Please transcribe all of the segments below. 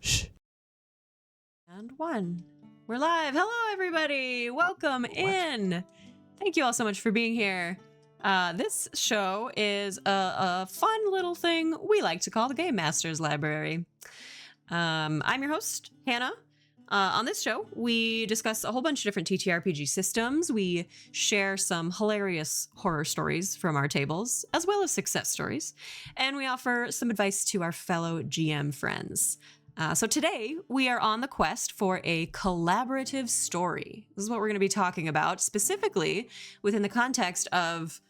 Shh. And one. We're live. Hello, everybody. Welcome in. Thank you all so much for being here. This show is a fun little thing we like to call the Game Master's Library. I'm your host, Hannah. On this show, we discuss a whole bunch of different TTRPG systems. We share some hilarious horror stories from our tables, as well as success stories. And we offer some advice to our fellow GM friends. So today, we are on the quest for a collaborative story. This is what we're going to be talking about, specifically within the context of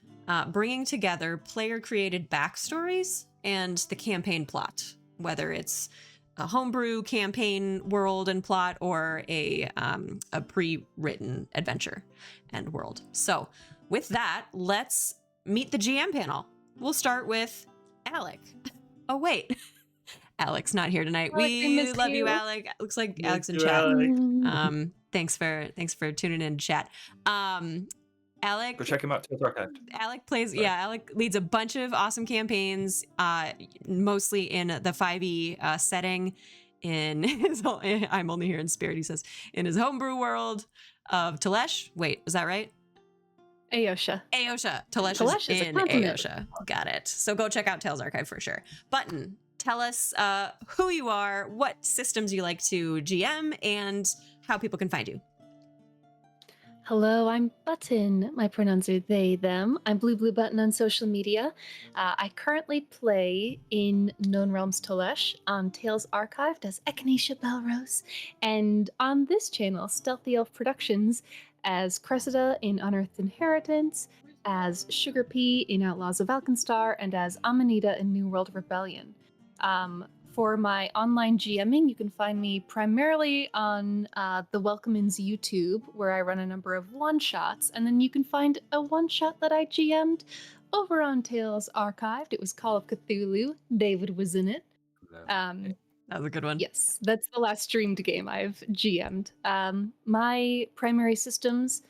bringing together player-created backstories and the campaign plot, whether it's a homebrew campaign world and plot or a pre-written adventure and world. So with that, let's meet the GM panel. We'll start with Alec. Oh, wait. Alec's not here tonight. Alec, we love you, Alec. Looks like Alec's in chat. Thanks for tuning in to chat. Alec, Go check him out. Tales Archive. Alec plays. Yeah, Alec leads a bunch of awesome campaigns, mostly in the 5e setting. In his, I'm only here in spirit. He says in his homebrew world of Telesh. Wait, is that right? Aosha. Telesh is in Aosha. Got it. So go check out Tales Archive for sure. Button, tell us who you are, what systems you like to GM, and how people can find you. Hello, I'm Button. My pronouns are they, them. I'm Blue Button on social media. I currently play in Known Realms Telesh on Tales Archived as Echinacea Belrose, and on this channel, Stealthy Elf Productions, as Cressida in Unearthed Inheritance, as Sugar Pea in Outlaws of Alkenstar, and as Amanita in New World Rebellion. For my online GMing, you can find me primarily on the Welcome In's YouTube, where I run a number of one-shots, and then you can find a one-shot that I GM'd over on Tales Archived. It was Call of Cthulhu. David was in it. That was a good one. Yes, that's the last streamed game I've GM'd. My primary systems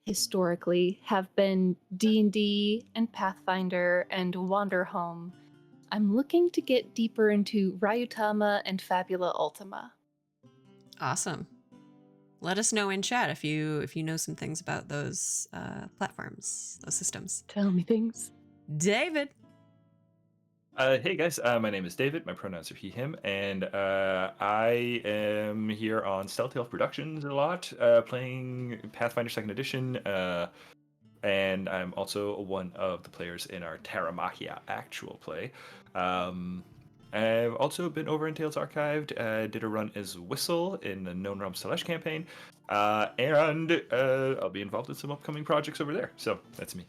historically have been D&D and Pathfinder and Wanderhome. I'm looking to get deeper into Ryutama and Fabula Ultima. Awesome. Let us know in chat if you know some things about those platforms, those systems. Tell me things. David. Hey guys, my name is David. My pronouns are he, him, and I am here on Stealthy Elf Productions a lot, playing Pathfinder 2nd Edition, and I'm also one of the players in our Terra Machia actual play. I've also been over in Tales Archived, did a run as Whistle in the Known Realms Telesh campaign, and I'll be involved in some upcoming projects over there. So that's me.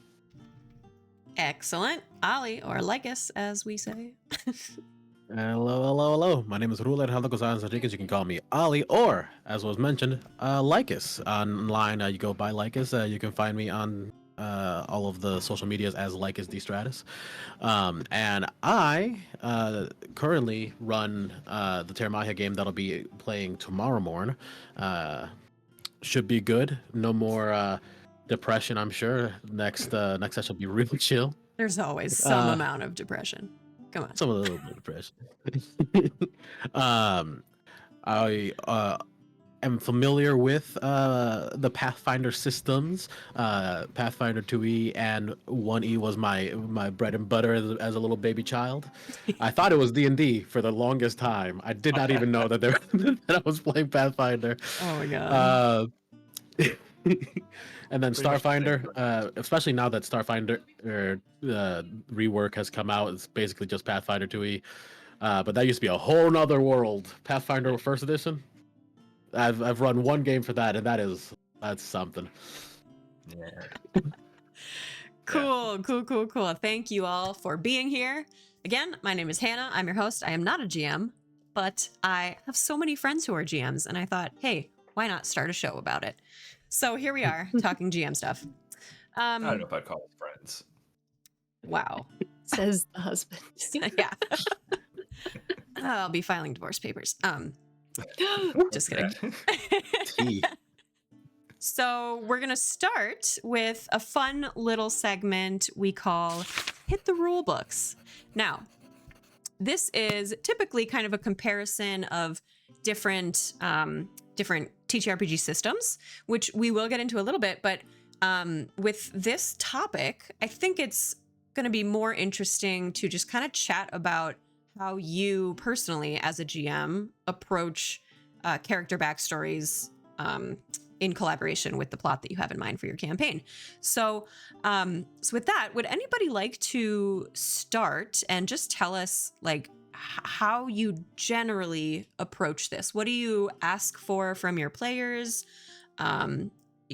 Excellent. Ollie, or Lycus, as we say. Hello. My name is Ruler Gonzalez Rodriguez. You can call me Ali, or, as was mentioned, Lycus. Online, you go by Lycus. You can find me on all of the social medias as Lycus D. Stratus. And I currently run the Terra Machia game that'll be playing tomorrow morning. Should be good. No more depression, I'm sure. Next session will be really chill. There's always some amount of depression. Come on. Some of the little bit of depression. I am familiar with the Pathfinder systems. Pathfinder 2e and 1e was my bread and butter as a little baby child. I thought it was D&D for the longest time. I did not even know that that I was playing Pathfinder. Oh my god. And then Starfinder, especially now that Starfinder rework has come out, it's basically just Pathfinder 2e. But that used to be a whole nother world. Pathfinder First Edition. I've run one game for that, and that's something. Yeah. Cool. Thank you all for being here. Again, my name is Hannah. I'm your host. I am not a GM, but I have so many friends who are GMs, and I thought, hey, why not start a show about it? So here we are, talking GM stuff. I don't know if I'd call us friends. Wow. Says the husband. Yeah. I'll be filing divorce papers. Just kidding. So we're going to start with a fun little segment we call Hit the Rule Books. Now, this is typically kind of a comparison of different different TTRPG systems, which we will get into a little bit. But with this topic, I think it's going to be more interesting to just kind of chat about how you personally, as a GM, approach character backstories in collaboration with the plot that you have in mind for your campaign. So, so with that, would anybody like to start and just tell us like how you generally approach this? What do you ask for from your players?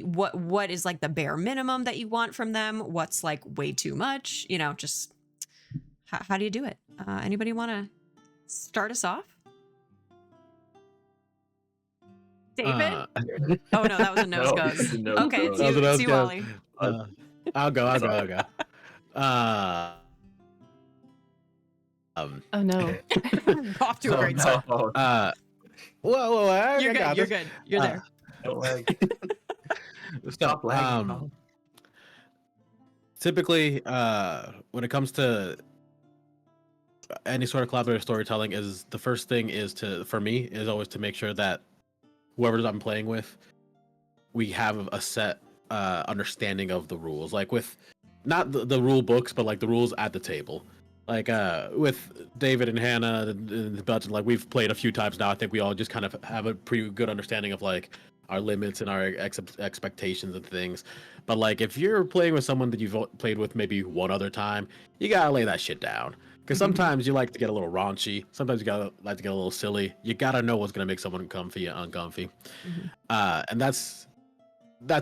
What is like the bare minimum that you want from them? What's like way too much? You know, just how do you do it? Anybody want to start us off? David? Oh no, that was a nose No, goes. no, Okay, no. it's That was you, a nose it's you, goes. Ollie. I'll go. Oh no. Off to a So, great start. No, whoa, I You're got good. You're this. good. You're there. don't lag. Stop lagging. Colin. Typically, when it comes to any sort of collaborative storytelling, is the first thing is for me is always to make sure that whoever I'm playing with, we have a set understanding of the rules. Like with not the rule books, but like the rules at the table. Like with David and Hannah and Button, like we've played a few times now. I think we all just kind of have a pretty good understanding of like our limits and our expectations and things. But like if you're playing with someone that you've played with maybe one other time, you gotta lay that shit down. Because sometimes you like to get a little raunchy. Sometimes you gotta like to get a little silly. You gotta know what's gonna make someone comfy and uncomfy. And that's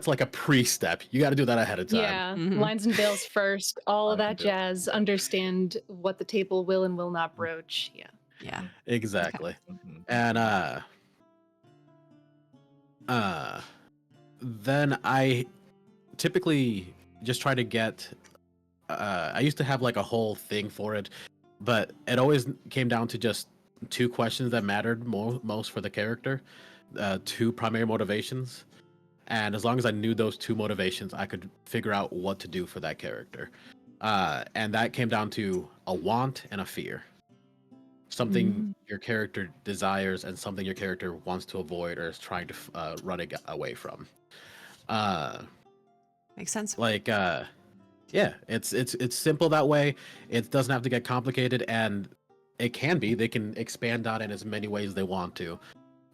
like a pre-step. You got to do that ahead of time. Yeah, lines and veils first, all of Lines that and veils. jazz. Understand what the table will and will not broach. Yeah. Yeah. Exactly. Mhm. And then I typically just try to get I used to have like a whole thing for it, but it always came down to just two questions that mattered most for the character, two primary motivations. And as long as I knew those two motivations, I could figure out what to do for that character. And that came down to a want and a fear. Something your character desires and something your character wants to avoid or is trying to run away from. Makes sense. Like, yeah, it's simple that way. It doesn't have to get complicated, and it can be. They can expand on it as many ways they want to.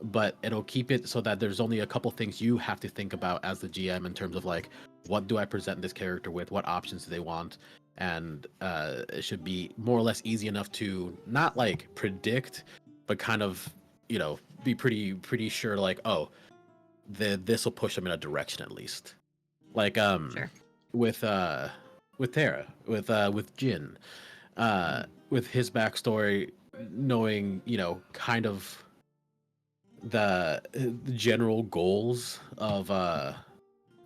But it'll keep it so that there's only a couple things you have to think about as the GM in terms of like, what do I present this character with? What options do they want? And it should be more or less easy enough to not like predict, but kind of, be pretty sure like, oh, this will push them in a direction at least. Like Sure. with Tara, with Jin, with his backstory, knowing kind of the general goals of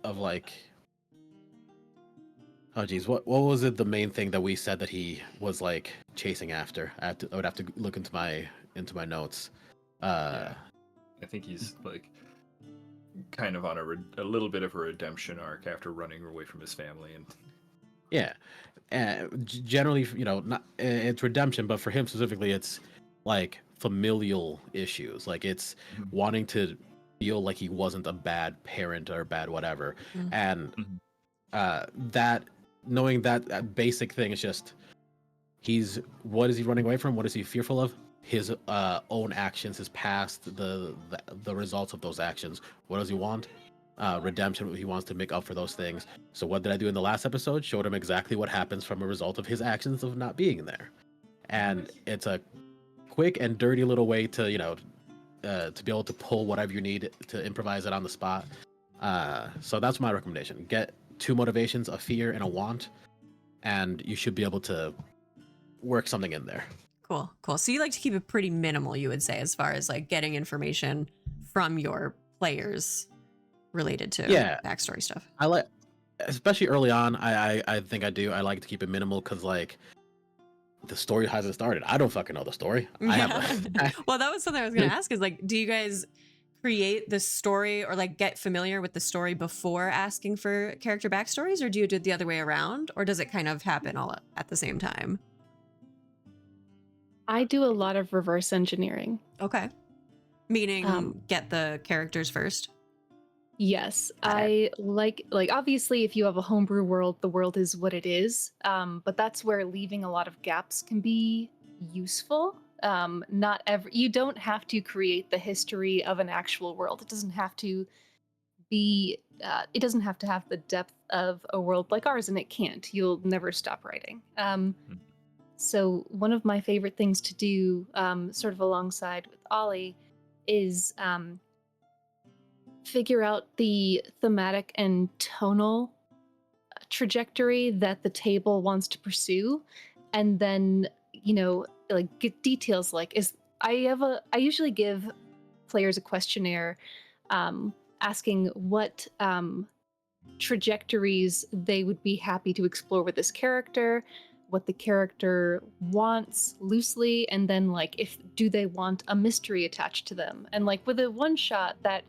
like, oh geez, what was it, the main thing that we said that he was like chasing after? I would have to look into my notes. I think he's like kind of on a little bit of a redemption arc after running away from his family and Yeah, generally, not it's redemption, but for him specifically, it's like familial issues. Like it's wanting to feel like he wasn't a bad parent or bad whatever, and that knowing that basic thing is just what is he running away from? What is he fearful of? His own actions, his past, the results of those actions. What does he want? Redemption. He wants to make up for those things. So what did I do in the last episode? Showed him exactly what happens from a result of his actions of not being there. And it's a quick and dirty little way to to be able to pull whatever you need to improvise it on the spot. So that's my recommendation. Get two motivations, a fear and a want, and you should be able to work something in there. Cool. So you like to keep it pretty minimal, you would say, as far as like getting information from your players related to backstory stuff. I like, especially early on, I think I do. I like to keep it minimal because like the story hasn't started. I don't fucking know the story. Well, that was something I was going to ask is like, do you guys create the story or like get familiar with the story before asking for character backstories, or do you do it the other way around, or does it kind of happen all at the same time? I do a lot of reverse engineering. Okay. Um, Meaning get the characters first. yes, Got it. I like obviously if you have a homebrew world, the world is what it is. But that's where leaving a lot of gaps can be useful. Not every You don't have to create the history of an actual world. It doesn't have to be. It doesn't have to have the depth of a world like ours, and it can't. You'll never stop writing. Mm. So one of my favorite things to do, sort of alongside with Ollie, is figure out the thematic and tonal trajectory that the table wants to pursue, and then like get details like is I usually give players a questionnaire asking what trajectories they would be happy to explore with this character, what the character wants loosely, and then like if do they want a mystery attached to them. And like with a one shot that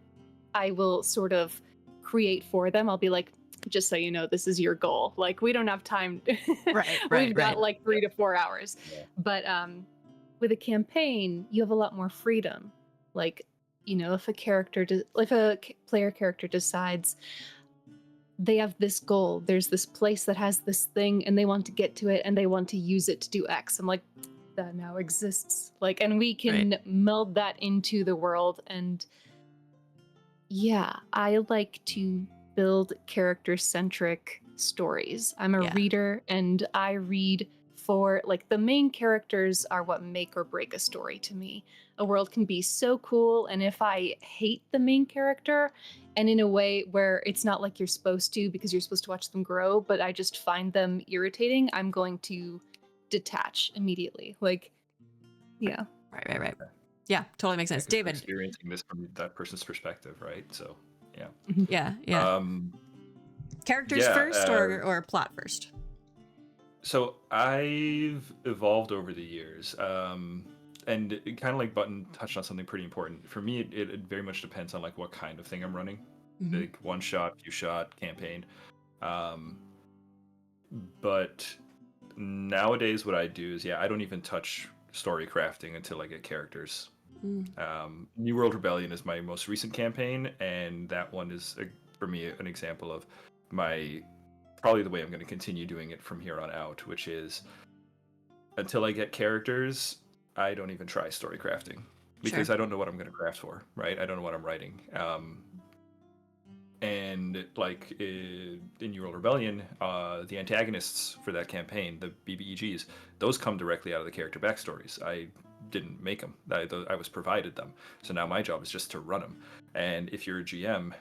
I will sort of create for them, I'll be like, just so you know, this is your goal. Like we don't have time. Right, right, We've got right. like 3 to 4 hours. Yeah. But with a campaign, you have a lot more freedom. Like, if a player character decides they have this goal, there's this place that has this thing and they want to get to it and they want to use it to do X. I'm like, that now exists. Like, and we Right. can meld that into the world. And yeah, I like to build character centric stories. I'm a Yeah. reader and I read for like the main characters are what make or break a story to me. A world can be so cool, and if I hate the main character and in a way where it's not like you're supposed to because you're supposed to watch them grow, but I just find them irritating, I'm going to detach immediately. Like, yeah. Right, right, right. Yeah, totally makes Yeah, sense. 'cause we're David. experiencing this from that person's perspective, right? So, yeah. Yeah, yeah. Um, Characters yeah. first or plot first? So I've evolved over the years, and kind of like Button touched on something pretty important. For me, it very much depends on like what kind of thing I'm running, Mhm. like one shot, few shot campaign. Um, but nowadays, what I do is, yeah, I don't even touch story crafting until I get characters. Mm. New World Rebellion is my most recent campaign, and that one is for me an example of my probably the way I'm going to continue doing it from here on out, which is until I get characters, I don't even try story crafting because Sure. I don't know what I'm going to craft for, right? I don't know what I'm writing. And like in New World Rebellion, the antagonists for that campaign, the BBEGs, those come directly out of the character backstories. I didn't make them. I was provided them. So now my job is just to run them. And if you're a GM,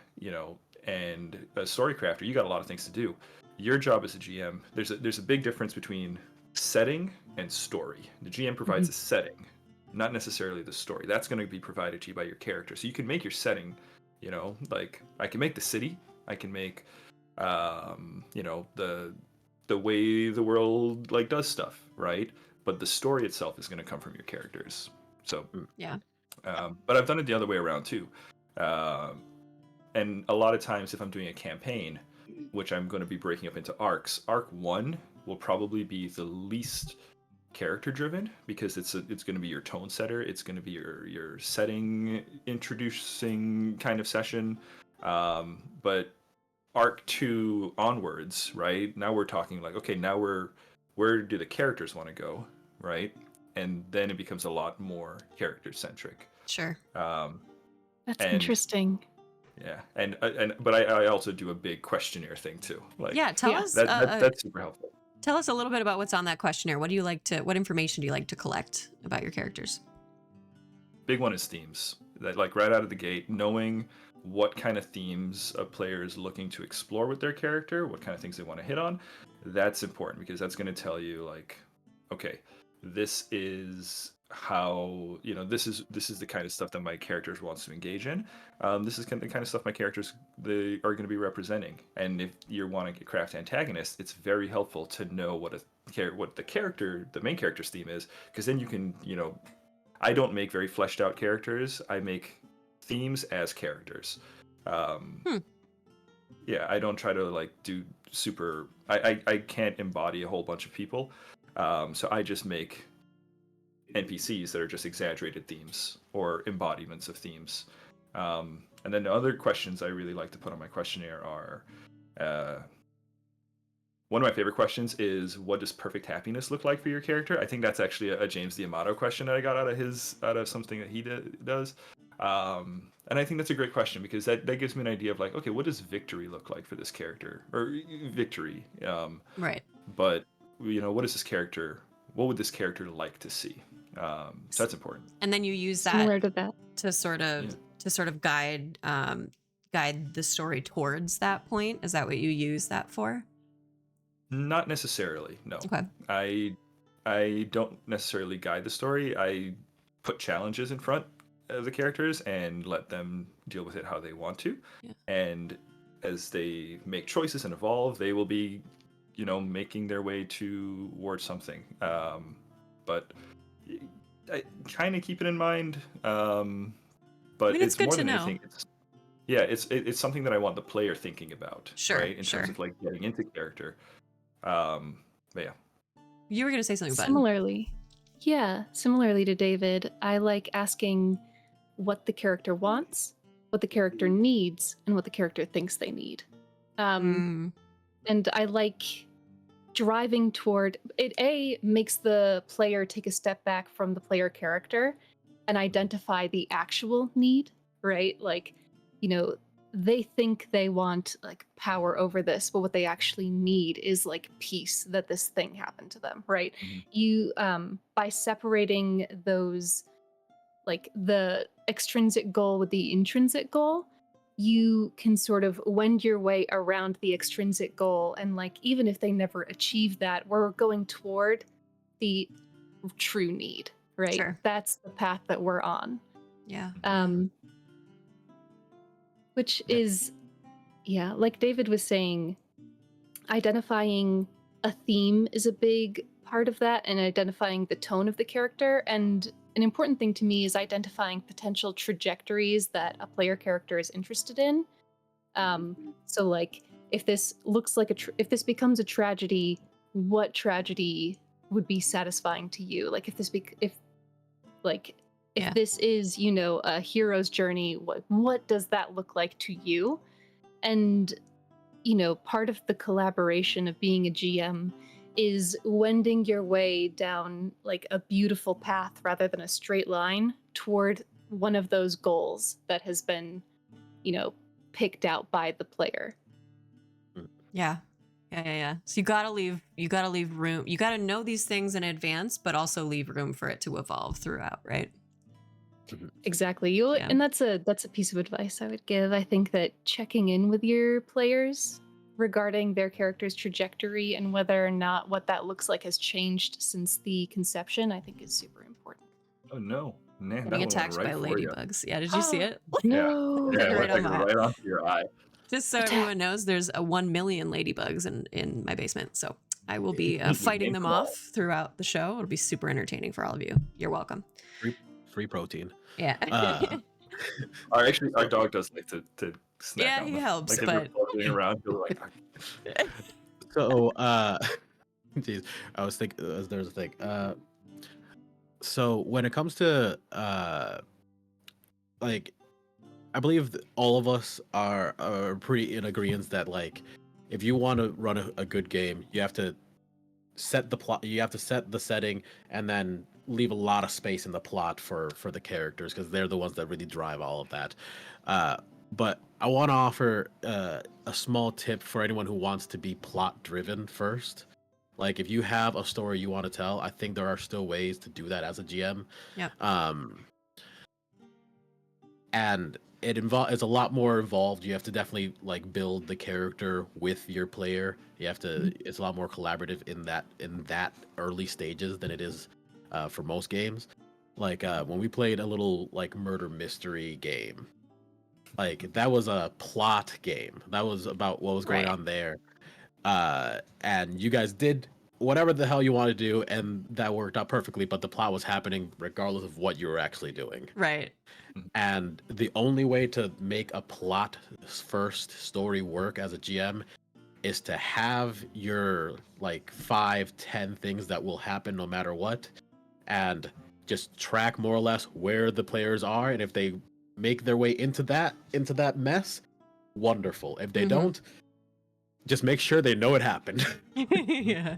and a story crafter, you got a lot of things to do. Your job as a GM, there's a big difference between setting and story. The GM provides a setting, not necessarily the story. That's going to be provided to you by your character. So you can make your setting, like I can make the city, I can make, the way the world like does stuff, right? But the story itself is going to come from your characters. So, Yeah. but I've done it the other way around too. And a lot of times, if I'm doing a campaign, which I'm going to be breaking up into arcs, arc 1 will probably be the least character driven because it's going to be your tone setter, it's going to be your setting introducing kind of session. But arc 2 onwards, right, now we're talking like, okay, now where do the characters want to go, right? And then it becomes a lot more character centric. Sure. That's And interesting. yeah, but I also do a big questionnaire thing too. Like, Yeah, tell Yeah. us that's super helpful. tell us a little bit about what's on that questionnaire. What information do you like to collect about your characters? Big one is themes. That like right out of the gate, knowing what kind of themes a player is looking to explore with their character, what kind of things they want to hit on. That's important because that's going to tell you like, okay, this is how this is the kind of stuff that my characters wants to engage in. This is the kind of stuff my characters they are going to be representing. And if you want to craft antagonists, it's very helpful to know what the main character's theme is, because then you can I don't make very fleshed out characters. I make themes as characters. Yeah, I don't try to like do super. I can't embody a whole bunch of people, so I just make NPCs that are just exaggerated themes or embodiments of themes. And then the other questions I really like to put on my questionnaire are, one of my favorite questions is, what does perfect happiness look like for your character? I think that's actually a James D'Amato question that I got out of something that he does. And I think that's a great question because that gives me an idea of like, okay, what does victory look like for this character, or victory? Right. But what would this character like to see? So that's important. And then you use that Similar to that. to sort of guide the story towards that point. Is that what you use that for? Not necessarily, no. Okay. I don't necessarily guide the story. I put challenges in front of the characters and let them deal with it how they want to. Yeah. And as they make choices and evolve, they will be, making their way towards something. But I kind of keep it in mind. But it's good more to than know. anything, it's something that I want the player thinking about, Sure, right? In sure. terms of like getting into character. But yeah. You were going to say something, Button. Similarly to David, I like asking what the character wants, what the character needs, and what the character thinks they need. And I like driving toward it. Makes the player take a step back from the player character and identify the actual need, right? Like, they think they want like power over this, but what they actually need is like peace that this thing happened to them, right? Mm-hmm. You by separating those, like the extrinsic goal with the intrinsic goal, you can sort of wend your way around the extrinsic goal, and like even if they never achieve that, we're going toward the true need, right? Sure. That's the path that we're on. Yeah. Which is, like David was saying, identifying a theme is a big part of that, and identifying the tone of the character. And an important thing to me is identifying potential trajectories that a player character is interested in. So like, if this looks like if this becomes a tragedy, what tragedy would be satisfying to you? Like if this this is, a hero's journey, what does that look like to you? And, part of the collaboration of being a GM is wending your way down like a beautiful path rather than a straight line toward one of those goals that has been, picked out by the player. Yeah. So you gotta leave room. You gotta know these things in advance, but also leave room for it to evolve throughout, right? Exactly. And that's a piece of advice I would give. I think that checking in with your players regarding their character's trajectory and whether or not what that looks like has changed since the conception, I think is super important. Oh no. Man, Getting that one went attacked by right for you. ladybugs. Yeah, did you see it? No. Yeah, it Right went on like my- right onto your eye. Just so everyone knows, there's a 1 million ladybugs in my basement. So I will be fighting them off throughout the show. It'll be super entertaining for all of you. You're welcome. Free protein. Yeah. Our dog does like to snack Yeah, on he them. helps, Like if but we're floating around, he'll like. So, geez, I was thinking there's a thing. So when it comes to like, I believe all of us are pretty in agreement that like, if you want to run a good game, you have to set the plot. You have to set the setting, and then leave a lot of space in the plot for the characters, because they're the ones that really drive all of that. But I want to offer a small tip for anyone who wants to be plot driven first. Like if you have a story you want to tell, I think there are still ways to do that as a GM. Yep. And it's a lot more involved. You have to definitely like build the character with your player. You have to. It's a lot more collaborative in that early stages than it is for most games. Like when we played a little like murder mystery game, like that was a plot game. That was about what was going on there. And you guys did whatever the hell you want to do, and that worked out perfectly, but the plot was happening regardless of what you were actually doing. Right. And the only way to make a plot first story work as a GM is to have your like 5-10 things that will happen no matter what, and just track more or less where the players are, and if they make their way into that mess, wonderful. If they don't, just make sure they know it happened. Yeah.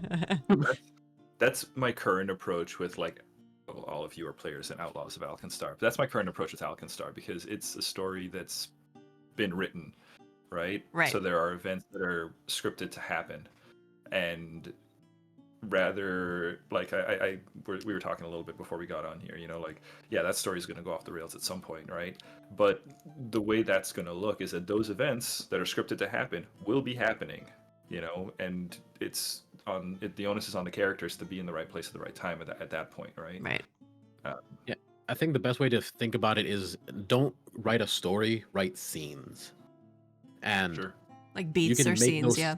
That's my current approach with like all of you are players and outlaws of Alkenstar. But that's my current approach with Alkenstar because it's a story that's been written, right? Right. So there are events that are scripted to happen, and rather like we were talking a little bit before we got on here, you know, like yeah, that story's going to go off the rails at some point, right? But the way that's going to look is that those events that are scripted to happen will be happening, you know, and it's on it, the onus is on the characters to be in the right place at the right time at that point, right? Right. Yeah, I think the best way to think about it is don't write a story, write scenes, and Sure. Like you beats can or make scenes, those yeah.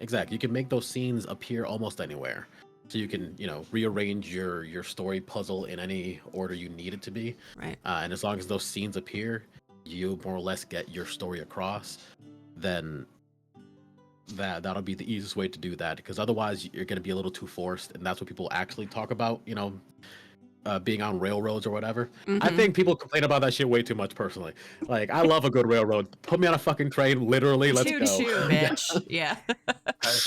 exactly. You can make those scenes appear almost anywhere, so you can rearrange your story puzzle in any order you need it to be, Right. and as long as those scenes appear, you more or less get your story across. Then that'll be the easiest way to do that, because otherwise you're going to be a little too forced, and that's what people actually talk about, being on railroads or whatever. I think people complain about that shit way too much personally. Like, I love a good railroad. Put me on a fucking train, literally. Let's Choo go. choo, bitch. Yeah.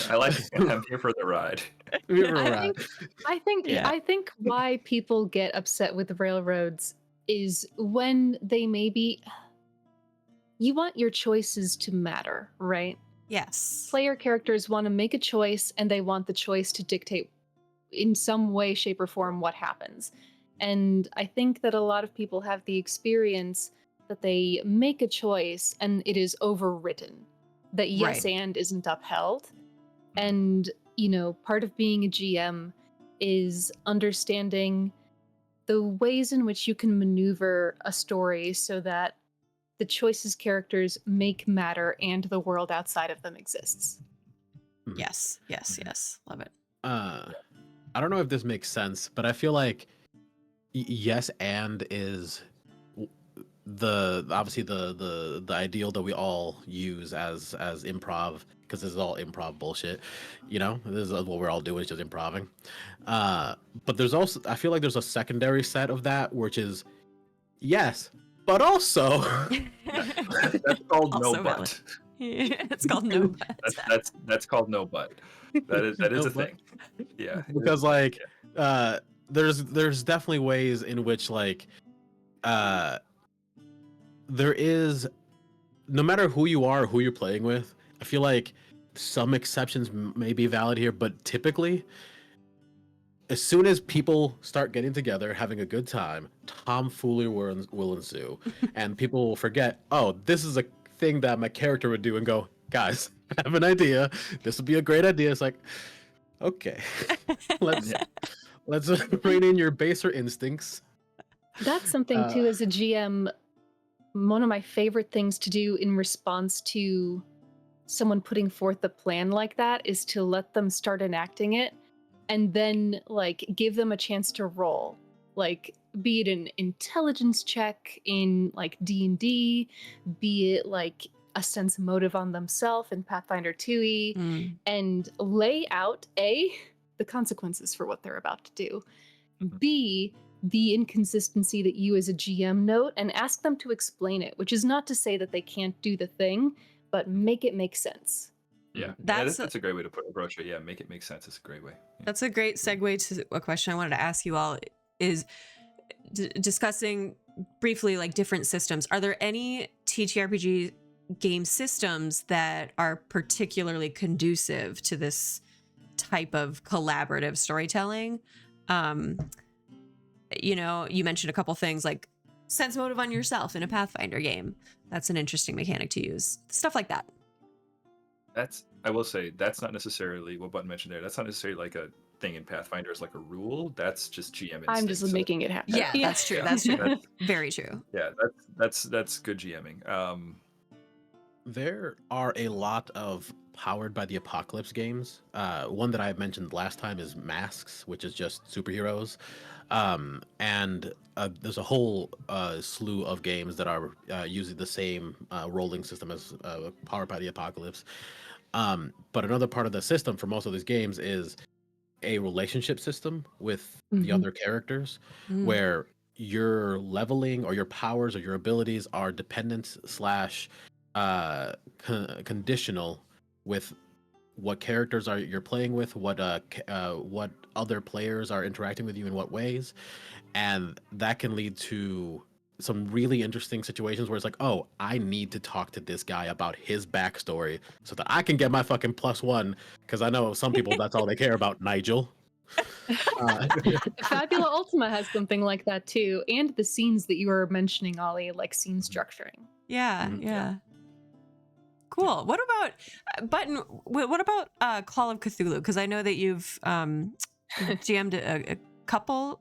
I like I'm here for the ride. I think Yeah. I think why people get upset with railroads is when they maybe you want your choices to matter, right? Yes. Player characters want to make a choice and they want the choice to dictate in some way, shape, or form what happens. And I think that a lot of people have the experience that they make a choice and it is overwritten, that yes Right. and isn't upheld. And, part of being a GM is understanding the ways in which you can maneuver a story so that the choices characters make matter and the world outside of them exists. Yes. Yes. Yes. Love it. I don't know if this makes sense, but I feel like yes and is obviously the ideal that we all use as improv, because this is all improv bullshit. This is what we're all doing, is just improving. But there's also, I feel like there's a secondary set of that, which is yes, but also That's called Also no valid. but. It's called no but. That's called no but. That is No a but. thing. Yeah. Because like there's definitely ways in which like there is, no matter who you are or who you're playing with, I feel like some exceptions may be valid here, but typically as soon as people start getting together, having a good time, tomfoolery will ensue. And people will forget, oh, this is a thing that my character would do, and go, guys, I have an idea. This would be a great idea. It's like, okay, let's rein in your baser instincts. That's something too, as a GM, one of my favorite things to do in response to someone putting forth a plan like that is to let them start enacting it and then like give them a chance to roll, like be it an intelligence check in like D&D, be it like a sense motive on themselves in Pathfinder 2e, and lay out A, the consequences for what they're about to do, B, the inconsistency that you as a GM note, and ask them to explain it, which is not to say that they can't do the thing, but make it make sense. Yeah, That's a great way to approach it. Yeah, make it make sense. It's a great way. Yeah. That's a great segue to a question I wanted to ask you all, is discussing briefly like different systems. Are there any TTRPG game systems that are particularly conducive to this type of collaborative storytelling? You mentioned a couple things like sense motive on yourself in a Pathfinder game. That's an interesting mechanic to use. Stuff like that. I will say that's not necessarily what Button mentioned there. That's not necessarily like a thing in Pathfinder as like a rule. That's just GM instinct. I'm just making it happen. Yeah, that's true. Yeah. That's true. Very true. Yeah, that's good GMing. There are a lot of powered by the apocalypse games. One that I mentioned last time is Masks, which is just superheroes. And there's a whole slew of games that are using the same rolling system as powered by the apocalypse. But another part of the system for most of these games is a relationship system with the Mhm. other characters Mm. where your leveling or your powers or your abilities are dependent slash conditional with what characters are you're playing with, what other players are interacting with you in what ways, and that can lead to some really interesting situations where it's like, oh, I need to talk to this guy about his backstory so that I can get my fucking +1, because I know some people that's all they care about, Nigel. Fabula Ultima has something like that too, and the scenes that you were mentioning, Ollie, like scene structuring. Yeah, Mhm. yeah. Cool. What about Button? What about Call of Cthulhu? Because I know that you've GM'd a couple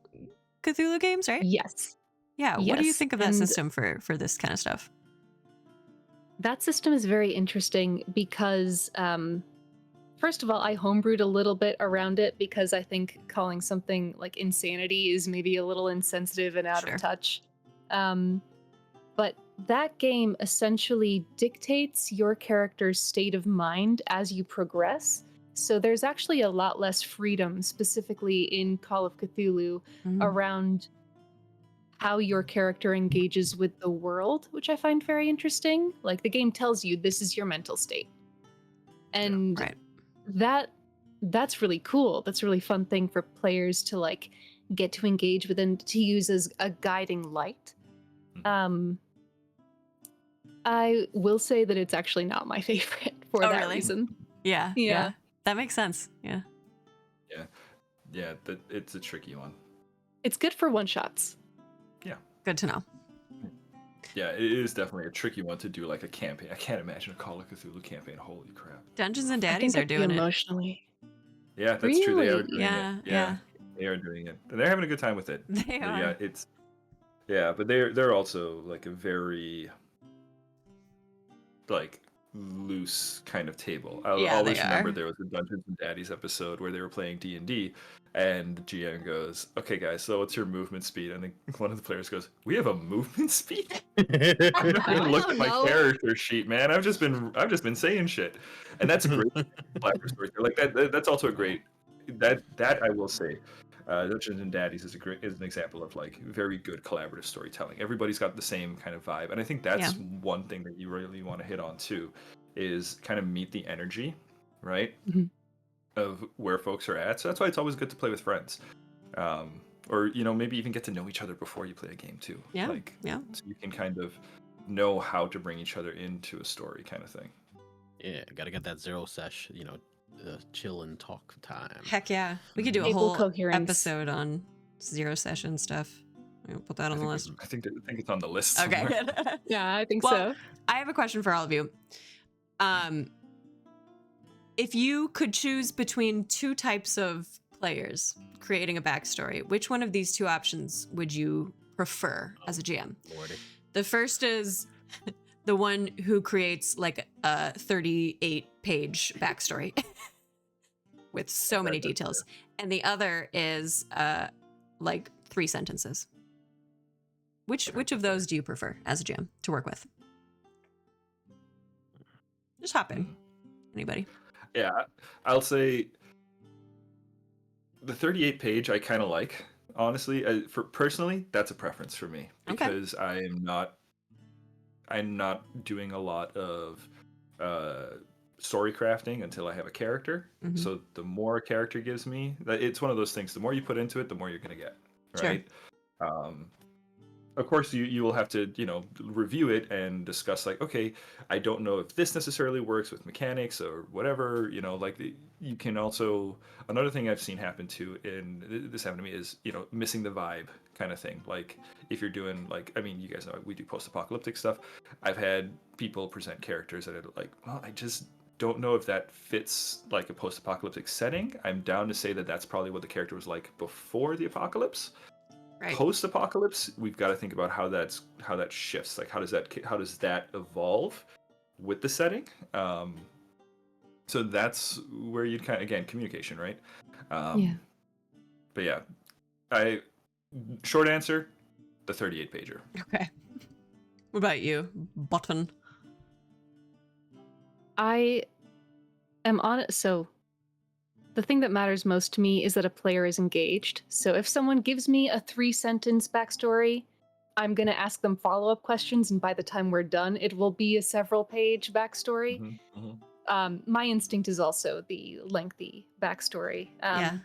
Cthulhu games, right? Yes. Yeah. What do you Yes. think of that And system for this kind of stuff? that system is very interesting because, first of all, I homebrewed a little bit around it because I think calling something like insanity is maybe a little insensitive and out of Sure. touch. But that game essentially dictates your character's state of mind as you progress. So there's actually a lot less freedom, specifically in Call of Cthulhu, Mhm. around how your character engages with the world, which I find very interesting. Like the game tells you this is your mental state. And Right. that's really cool. That's a really fun thing for players to like get to engage with and to use as a guiding light. Um I will say that it's actually not my favorite for Oh, that really? reason. Yeah. Yeah. Yeah. That makes sense. Yeah. Yeah, yeah, it's a tricky one. It's good for one shots. Yeah, Good to know. yeah, it is definitely a tricky one to do like a campaign. I can't imagine a Call of Cthulhu campaign. Holy crap! Dungeons and I Daddies think are I'd be doing it. emotionally. Yeah, that's true. They are Really? doing it. Yeah. Yeah, Yeah. they are doing it, and they're having a good time with it. They But are. yeah, it's but they're also like a very like loose kind of table. I'll Yeah, they always remember are. there was a Dungeons and Daddies episode where they were playing D&D, and the GM goes, "Okay, guys, so what's your movement speed?" And then one of the players goes, "We have a movement speed? I've never even I looked at don't my know. character sheet, man. I've just been saying shit," and that's great. Collaborative story. Like that's also a great that I will say. Dungeons and Daddies is an example of like very good collaborative storytelling. Everybody's got the same kind of vibe, and I think Yeah. that's one thing that you really want to hit on too, is kind of meet the energy, right, Mhm. of where folks are at. So that's why it's always good to play with friends, or maybe even get to know each other before you play a game too. Yeah. Like Yeah. so you can kind of know how to bring each other into a story, kind of thing. Yeah, gotta get that zero sesh, chill and talk time. Heck yeah. We could do a Table whole coherence. episode on zero session stuff. I'll put that on the list. I think it's on the list. Okay. somewhere. Good. Yeah, I think Well, so. I have a question for all of you. If you could choose between two types of players creating a backstory, which one of these two options would you prefer as a GM? Lordy. The first is the one who creates like a 38-page backstory with so many details, and the other is like 3 sentences. Which of those do you prefer as a GM to work with? Just hop in. Anybody? Yeah, I'll say the 38 page I kind of like. Honestly, for personally, that's a preference for me Okay. because I'm not doing a lot of story crafting until I have a character. Mhm. So the more a character gives me, it's one of those things. The more you put into it, the more you're gonna get, Sure. right? Of course, you will have to review it and discuss like, okay, I don't know if this necessarily works with mechanics or whatever. You can also, another thing I've seen happen too, and this happened to me, is missing the vibe kind of thing. Like if you're doing like, I mean, you guys know we do post-apocalyptic stuff. I've had people present characters that are like, well, I just don't know if that fits like a post-apocalyptic setting. I'm down to say that that's probably what the character was like before the apocalypse. Right. Post-apocalypse, we've got to think about how that shifts. Like how does that evolve with the setting? So that's where you'd kind of, again, communication, right? Yeah. But yeah, short answer, the 38 pager. Okay. What about you, Button? I am on it. So the thing that matters most to me is that a player is engaged. So if someone gives me a 3-sentence backstory, I'm going to ask them follow-up questions, and by the time we're done, it will be a several-page backstory. My instinct is also the lengthy backstory. Yeah.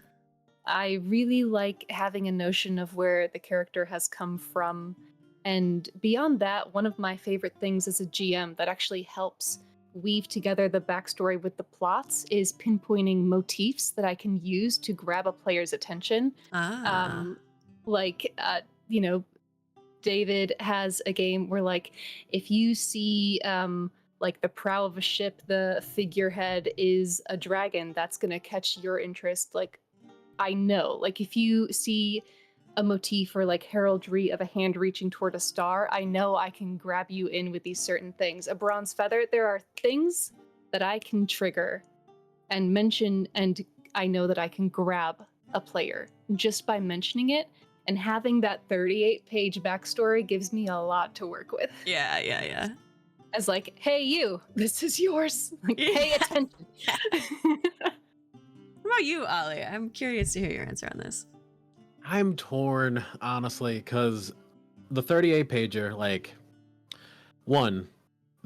I really like having a notion of where the character has come from. And beyond that, one of my favorite things as a GM that actually helps weave together the backstory with the plots is pinpointing motifs that I can use to grab a player's attention. Ah. Like, you know, David has a game where, like, if you see like the prow of a ship, the figurehead is a dragon, that's gonna catch your interest. Like, I know, like, if you see a motif or like heraldry of a hand reaching toward a star, I know I can grab you in with these certain things. A bronze feather, there are things that I can trigger and mention, and I know that I can grab a player just by mentioning it. And having that 38-page backstory gives me a lot to work with. Yeah. As like, hey, you, this is yours. Like, pay Yeah. attention. What about you, Ollie? I'm curious to hear your answer on this. I'm torn, honestly, because the 38 pager, like, one,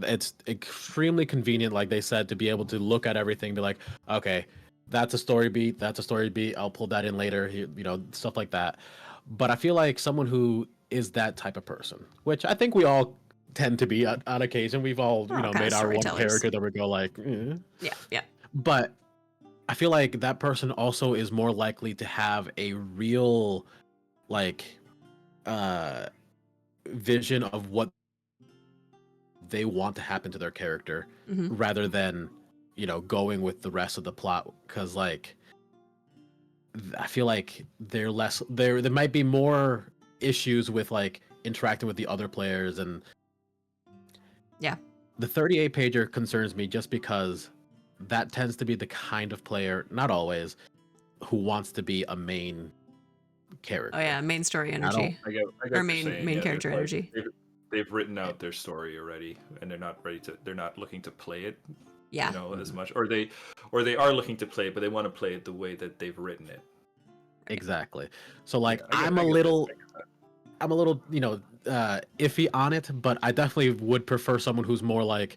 it's extremely convenient, like they said, to be able to look at everything, be like, okay, that's a story beat, I'll pull that in later, stuff like that. But I feel like someone who is that type of person, which I think we all tend to be on occasion, we've all, We're all made kinda our one storytellers. character that we go like, Yeah. But I feel like that person also is more likely to have a real, like, vision of what they want to happen to their character, Mhm. rather than, going with the rest of the plot. Because, like, I feel like there might be more issues with, like, interacting with the other players. And Yeah. the 38 pager concerns me just because that tends to be the kind of player, not always, who wants to be a main character. Oh yeah, main story I don't. energy. I get Or what you're main saying. main Yeah, character there's, like, energy. they've written out their story already, and they're not looking to play it, Yeah. as much, or they are looking to play it, but they want to play it the way that they've written it. Exactly. So, like, I I'm a get little, that. iffy on it, but I definitely would prefer someone who's more like,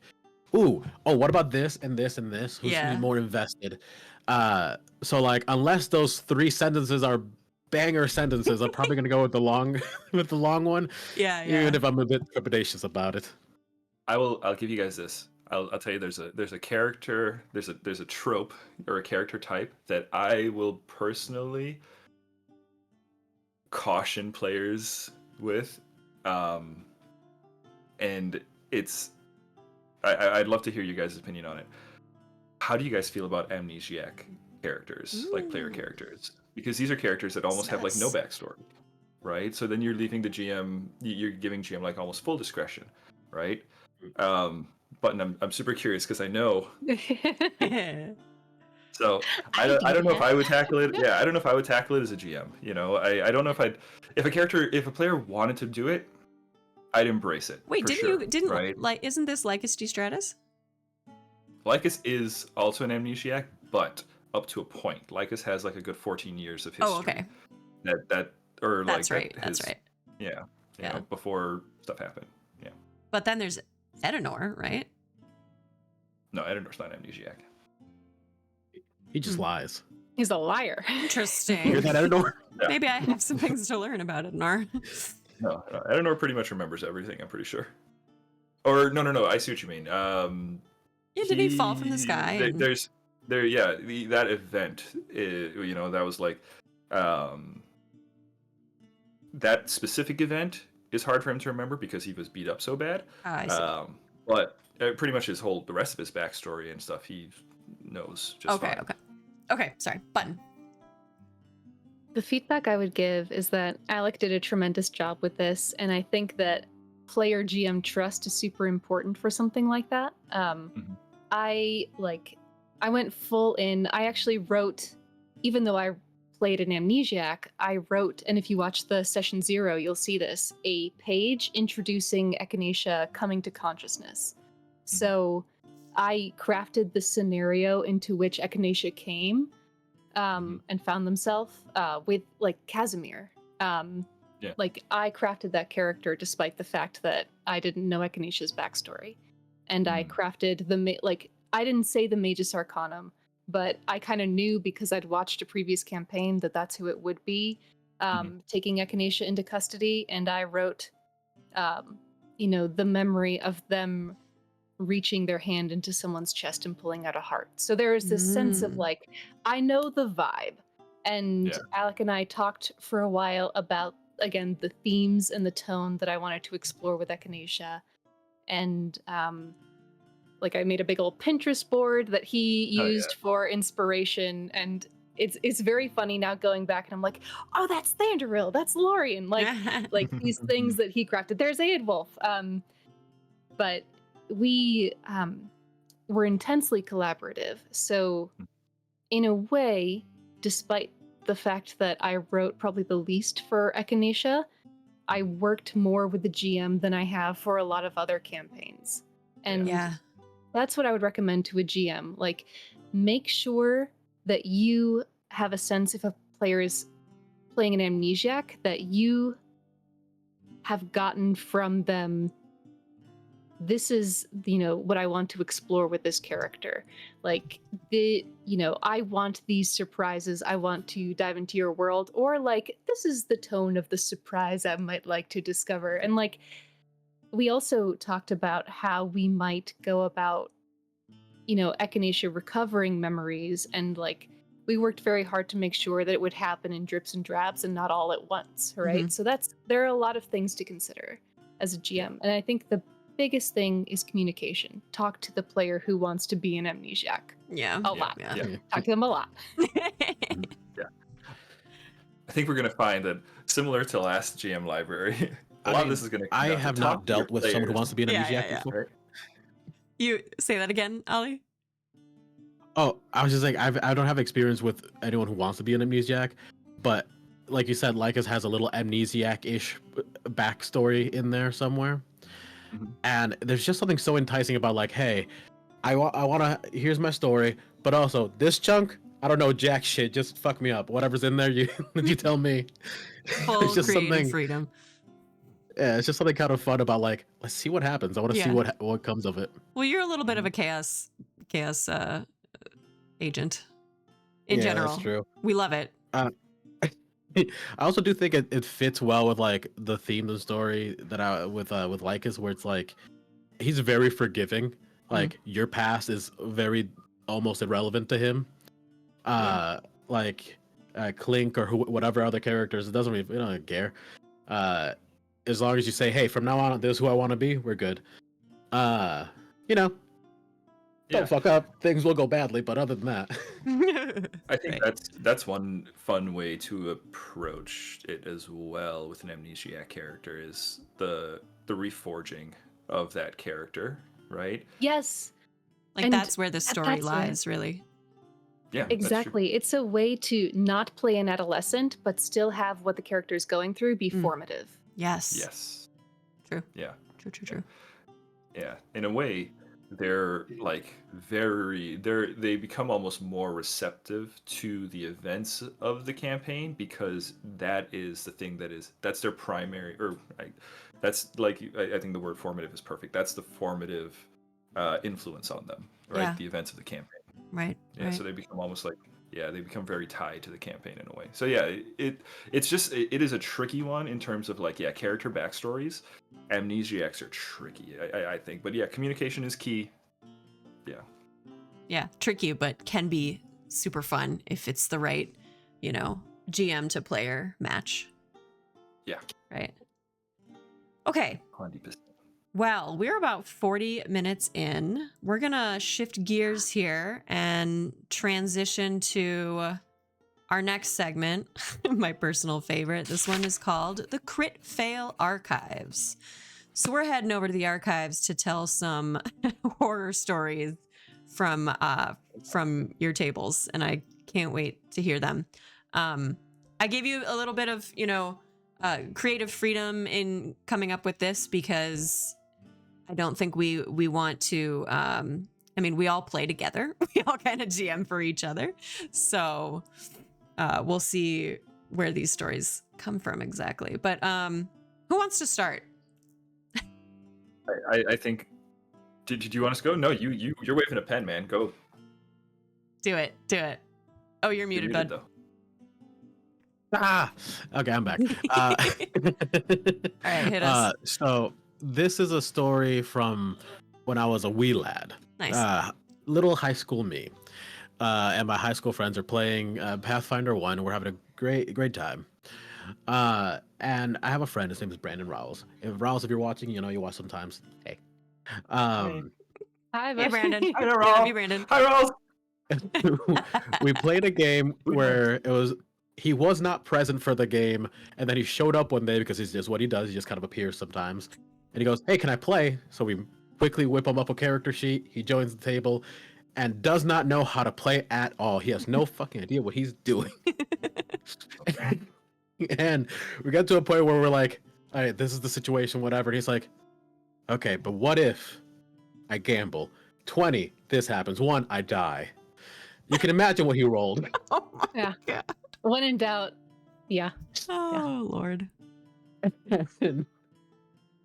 oh, what about this and this and this? Who's Yeah. more invested. So, like, unless those 3 sentences are banger sentences, I'm probably gonna go with the long, one. Yeah. Even if I'm a bit trepidatious about it. I'll give you guys this. I'll tell you there's a character, there's a trope or a character type that I will personally caution players with, and I'd love to hear you guys' opinion on it. How do you guys feel about amnesiac characters, like player Ooh. characters? Because these are characters that almost have, like, no Sus. backstory, right? So then you're leaving the GM, you're giving GM, like, almost full discretion, right? But I'm super curious because I know. So I don't know if I would tackle it. Yeah, I don't know if I would tackle it as a GM. I don't know if a player wanted to do it, I'd embrace it. Wait, for didn't sure, you didn't right? like isn't this Lycus de Stratus? Lycus is also an amnesiac, but up to a point. Lycus has, like, a good 14 years of history. Oh, okay. That or That's like right. that That's his, right. yeah, Yeah. before stuff happened. Yeah. But then there's Edenor, right? No, Edinor's not amnesiac. He just lies. He's a liar. You hear Interesting. that, Edinor? Yeah. Maybe I have some things to learn about Edenor. No, Edinor pretty much remembers everything, I'm pretty sure. Or no, I see what you mean. Yeah, did he fall from the sky? That event, that was like, that specific event is hard for him to remember because he was beat up so bad. I see. But pretty much the rest of his backstory and stuff, he knows just fine. Okay, sorry. Button. The feedback I would give is that Alec did a tremendous job with this, and I think that player GM trust is super important for something like that. I went full in. I actually wrote, even though I played an amnesiac, I wrote, and if you watch the session 0, you'll see this, a page introducing Echinacea coming to consciousness. So I crafted the scenario into which Echinacea came, and found themselves with like Casimir. Yeah. Like I crafted that character despite the fact that I didn't know Echinaccia's backstory, and I crafted like I didn't say the Magus Arcanum, but I kind of knew because I'd watched a previous campaign that that's who it would be, taking Echinaccia into custody, and I wrote, the memory of them reaching their hand into someone's chest and pulling out a heart. So there's this sense of like, I know the vibe. And Alec and I talked for a while about, again, the themes and the tone that I wanted to explore with Echinaccia. And like I made a big old Pinterest board that he used for inspiration. And it's very funny now going back and I'm like, oh, that's Thandoril, that's Lorien. Like these things that he crafted. There's Aedwulf. But we were intensely collaborative. So, in a way, despite the fact that I wrote probably the least for Echinaccia, I worked more with the GM than I have for a lot of other campaigns. And that's what I would recommend to a GM. Like, make sure that you have a sense if a player is playing an amnesiac, that you have gotten from them, this is, what I want to explore with this character. Like, I want these surprises. I want to dive into your world. Or, like, this is the tone of the surprise I might like to discover. And, like, we also talked about how we might go about, Echinaccia recovering memories. And, like, we worked very hard to make sure that it would happen in drips and drabs and not all at once, right? So there are a lot of things to consider as a GM. And I think the biggest thing is communication. Talk to the player who wants to be an amnesiac. A lot. Talk to them a lot. I think we're going to find that similar to last GM library, a lot of this is going to come I down have to not dealt with someone who wants to be an amnesiac Yeah. before. Right? You say that again, Ali? Oh, I was just like, I don't have experience with anyone who wants to be an amnesiac, but like you said, Lycus has a little amnesiac-ish backstory in there somewhere. And there's just something so enticing about like, hey, I want to, here's my story, but also this chunk, I don't know jack shit, just fuck me up. Whatever's in there, you you tell me. Full It's just creative something, freedom. yeah, it's just something kind of fun about like, let's see what happens. I want to see what comes of it. Well, you're a little bit of a chaos agent in general. That's true. We love it. I also do think it fits well with like the theme of the story that I with Lycus, where it's like he's very forgiving. Like your past is very almost irrelevant to him. Like Clink or whatever other characters, it doesn't really, we don't care. As long as you say, hey, from now on, this is who I want to be, we're good. Don't fuck up, things will go badly, but other than that. I think that's one fun way to approach it as well with an amnesiac character is the reforging of that character, right? Yes. Like And that's where the story that's lies, really. Yeah, exactly. It's a way to not play an adolescent, but still have what the character is going through be formative. Yes. True. Yeah. True. Yeah. In a way, they're like they become almost more receptive to the events of the campaign because that is the thing that's their primary, or that's like, I think the word formative is perfect. That's the formative influence on them, right? Yeah. The events of the campaign. Right. Yeah. Right. So they become almost like, they become very tied to the campaign in a way. So yeah, it is a tricky one in terms of like, character backstories. Amnesiacs are tricky, I think, but communication is key. Yeah, tricky, but can be super fun if it's the right, GM to player match. Yeah. Right. Okay. 100%. Well, we're about 40 minutes in. We're going to shift gears here and transition to our next segment, my personal favorite. This one is called the Crit Fail Archives. So we're heading over to the archives to tell some horror stories from your tables, and I can't wait to hear them. I gave you a little bit of, creative freedom in coming up with this because I don't think we want to mean, we all play together. We all kind of GM for each other. So we'll see where these stories come from exactly. But who wants to start? I think. Did you want us to go? No, you're waving a pen, man. Go. Do it. Do it. Oh, you're You're muted, muted, bud. though. Ah, okay, I'm back. All right, hit us. So this is a story from when I was a wee lad. Nice. Little high school me. And my high school friends are playing Pathfinder 1, and we're having a great time. And I have a friend, his name is Brandon Rowles. If you're watching, you watch sometimes. Hey. Hi, Hey, Brandon. Hi, I love you, Brandon. Hi, Rolls. We played a game where he was not present for the game, and then he showed up one day because he's just what he does. He just kind of appears sometimes, and he goes, "Hey, can I play?" So we quickly whip him up a character sheet. He joins the table, and does not know how to play at all. He has no fucking idea what he's doing. And we got to a point where we're like, "All right, this is the situation, whatever." And he's like, "Okay, but what if I gamble? 20, this happens. 1, I die." You can imagine what he rolled. Oh my Yeah. God. When in doubt, yeah. Oh, Lord. And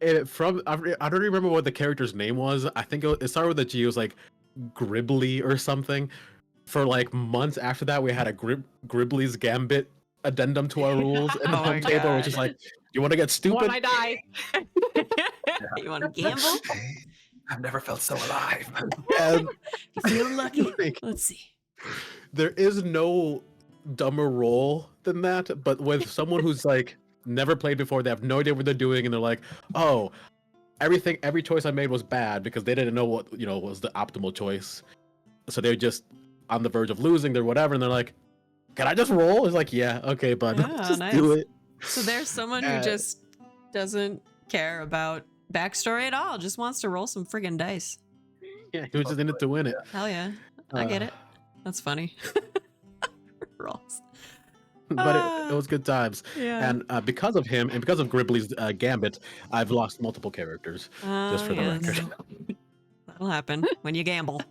I don't remember what the character's name was. I think it started with a G. It was like Gribbly or something. For like months after that, we had a Gribbly's Gambit addendum to our rules in the Oh my home table, which God. is like, you want to get stupid? When I die. You want to gamble? I've never felt so alive. And You feel lucky? like, Let's see. there is no dumber role than that, but with someone who's like never played before, they have no idea what they're doing, and they're like, "Oh, every choice I made was bad," because they didn't know what was the optimal choice. So they're just on the verge of losing, or whatever, and they're like, "Can I just roll?" It's like, "Yeah, okay, bud, Yeah, just nice. do it." So there's someone who just doesn't care about backstory at all, just wants to roll some friggin' dice. Yeah, he was just in it to win it. Hell yeah. I get it. That's funny. Rolls. But it was good times. Yeah. And because of him and because of Gribbly's Gambit, I've lost multiple characters, just for the yes. record. That'll happen when you gamble.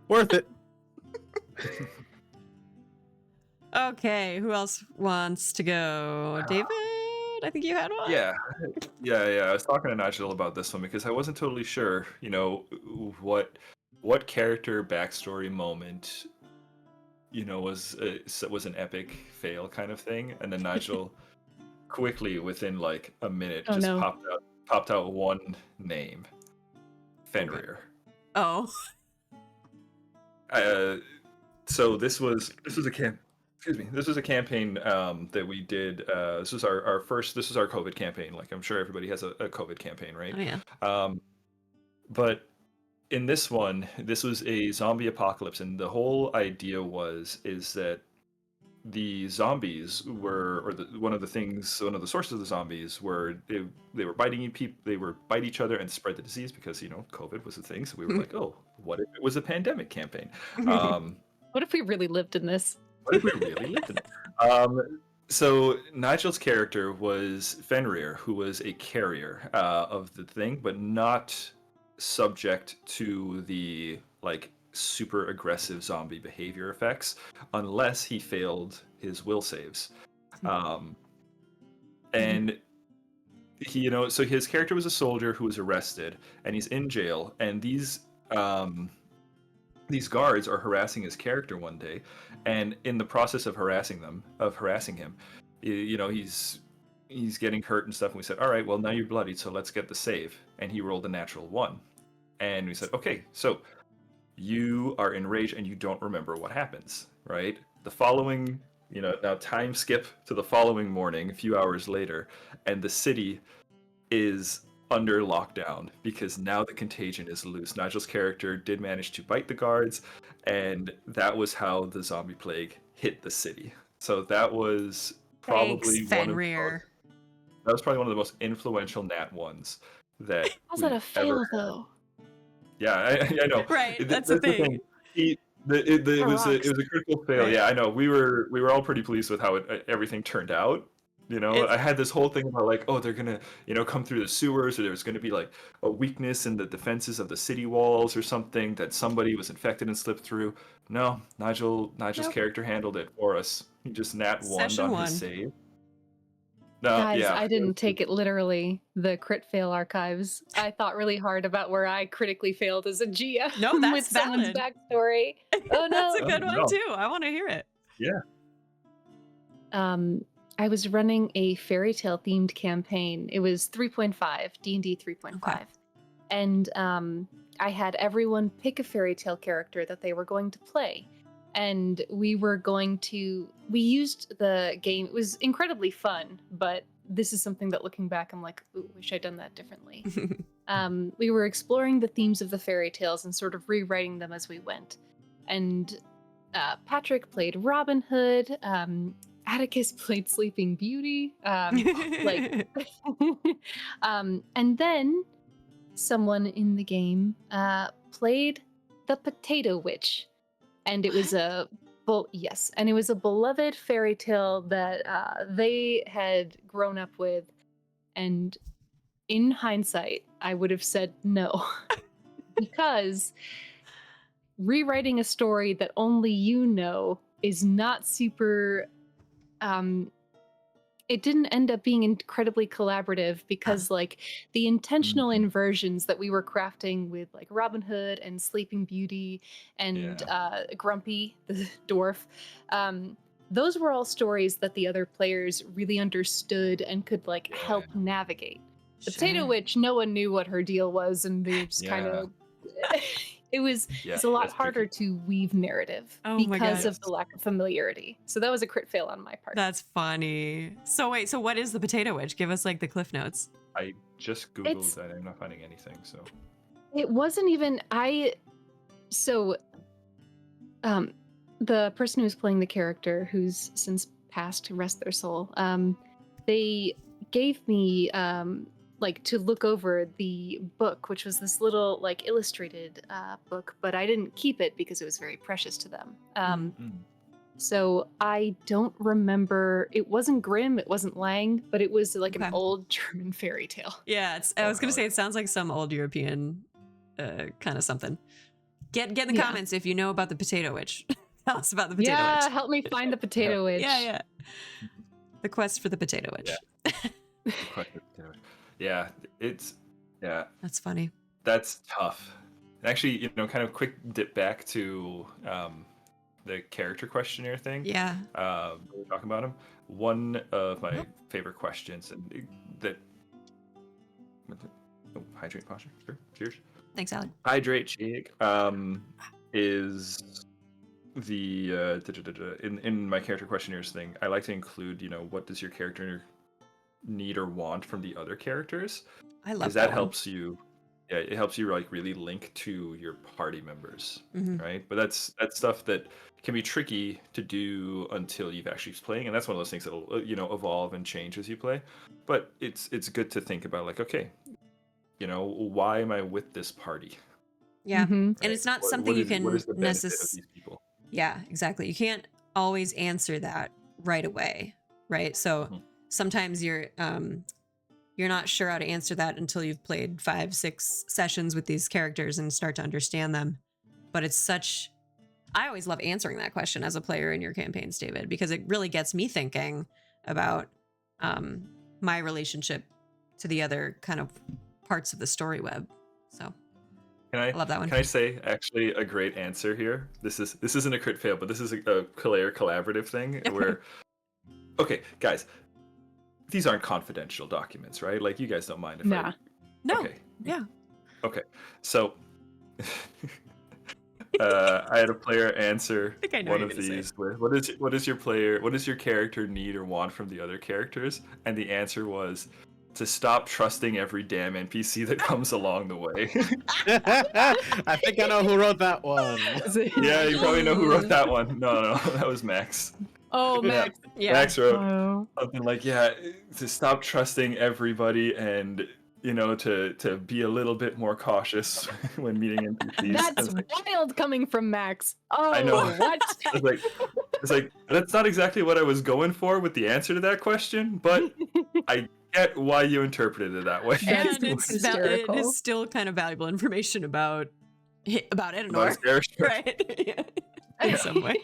Worth it. Okay, who else wants to go? David, I think you had one. Yeah. I was talking to Nigel about this one because I wasn't totally sure, what character backstory moment, was an epic fail kind of thing, and then Nigel quickly within like a minute Oh, just no. popped out one name, Fenrir. Oh. So this was a campaign that we did. This was our first. This was our COVID campaign. Like I'm sure everybody has a COVID campaign, right? Oh yeah. But in this one, this was a zombie apocalypse, and the whole idea is that the zombies one of the sources of the zombies were they were biting people. They were bite each other and spread the disease because COVID was a thing. So we were like, oh, what if it was a pandemic campaign? What if we really lived in this? What if we really lived in it? So Nigel's character was Fenrir, who was a carrier of the thing, but not subject to the like super aggressive zombie behavior effects unless he failed his will saves. And he, so his character was a soldier who was arrested, and he's in jail, and these guards are harassing his character one day, and in the process of harassing him, he's getting hurt and stuff, and we said, all right, well, now you're bloodied, so let's get the save. And he rolled a natural 1, and we said, okay, so you are enraged and you don't remember what happens, right? The following, now time skip to the following morning, a few hours later, and the city is under lockdown because now the contagion is loose. Nigel's character did manage to bite the guards, and that was how the zombie plague hit the city. So that was probably Fenrir. that was probably one of the most influential nat ones that How's that a we've fail ever had. though? Yeah, I know. Right, that's the thing. It was a critical fail. Right. Yeah, I know. We were all pretty pleased with how everything turned out You know, It's I had this whole thing about like, oh, they're gonna, come through the sewers, or there's gonna be like a weakness in the defenses of the city walls or something that somebody was infected and slipped through. No, Nigel's nope. character handled it for us. He just nat one Session on his one. save. No, Guys, yeah, I didn't take it literally. The crit fail archives. I thought really hard about where I critically failed as a GM No, that's with someone's valid. backstory. Oh That's a no. Oh, good one no. too. I want to hear it. Yeah. I was running a fairy tale themed campaign. It was 3.5, D&D 3.5. Okay. And I had everyone pick a fairy tale character that they were going to play. And we used the game. It was incredibly fun, but this is something that looking back, I'm like, ooh, wish I'd done that differently. We were exploring the themes of the fairy tales and sort of rewriting them as we went. And Patrick played Robin Hood. Atticus played Sleeping Beauty. And then someone in the game played the Potato Witch, and it was a beloved fairy tale that they had grown up with. And in hindsight, I would have said no, because rewriting a story that only you know is not super. It didn't end up being incredibly collaborative because like the intentional Mhm. inversions that we were crafting with like Robin Hood and Sleeping Beauty and Grumpy the dwarf, those were all stories that the other players really understood and could like help navigate. The Potato Witch, no one knew what her deal was, and they just kind Yeah. of it's a lot that's harder tricky. to weave narrative Oh my because God. of the lack of familiarity. So that was a crit fail on my part. That's funny. So wait, so what is the Potato Witch? Give us like the cliff notes. I just It's- Googled and I'm not finding anything, so. It wasn't even the person who was playing the character, who's since passed, rest their soul, they gave me like to look over the book, which was this little like illustrated book, but I didn't keep it because it was very precious to them. Mm. So I don't remember. It wasn't Grimm, it wasn't Lang, but it was like Okay. an old German fairy tale. Yeah, I was gonna say it sounds like some old European kind of something. Get in the Yeah. comments if you know about the Potato Witch. Tell us about the Potato Yeah, Witch. help me find the Potato Witch. Yeah. The quest for the Potato Witch. Yeah, it's That's funny. that's tough. Actually, kind of quick dip back to the character questionnaire thing. Yeah. We were talking about him. One of my favorite questions, and that hydrate posture. Sure. Cheers. Thanks, Alec. Hydrate, Jake. Is the in my character questionnaires thing. I like to include, what does your character need or want from the other characters? I love Because that that one. helps you. Yeah, it helps you like really link to your party members, Mhm. right? But that's stuff that can be tricky to do until you've actually playing, and that's one of those things that'll evolve and change as you play. But it's good to think about like, okay, why am I with this party? Yeah. Mhm. And it's not What- something what you is- can what is the benefit of necessarily. these people? Yeah, exactly. You can't always answer that right away, right? So Mhm. sometimes you're not sure how to answer that until you've played 5-6 sessions with these characters and start to understand them. But I always love answering that question as a player in your campaigns, David, because it really gets me thinking about my relationship to the other kind of parts of the story web. So I love that one. Can I say actually a great answer here? This isn't a crit fail, but this is a player collaborative thing where, okay, guys, these aren't confidential documents, right? Like you guys don't mind if Nah. No. Okay. Yeah. Okay. So, I had a player answer I think I know one what of you're gonna these with, what does your character need or want from the other characters? And the answer was to stop trusting every damn NPC that comes along the way. I think I know who wrote that one. Yeah, you probably know who wrote that one. No, that was Max. Oh, Max. Yeah. Max wrote Oh. something like, to stop trusting everybody and to be a little bit more cautious when meeting NPCs. That's wild coming from Max. Oh, I know. what? I was like, It's like that's not exactly what I was going for with the answer to that question, but I get why you interpreted it that way. That's And it hysterical. is still kind of valuable information about About Edenor, his character. right? Yeah. In some way.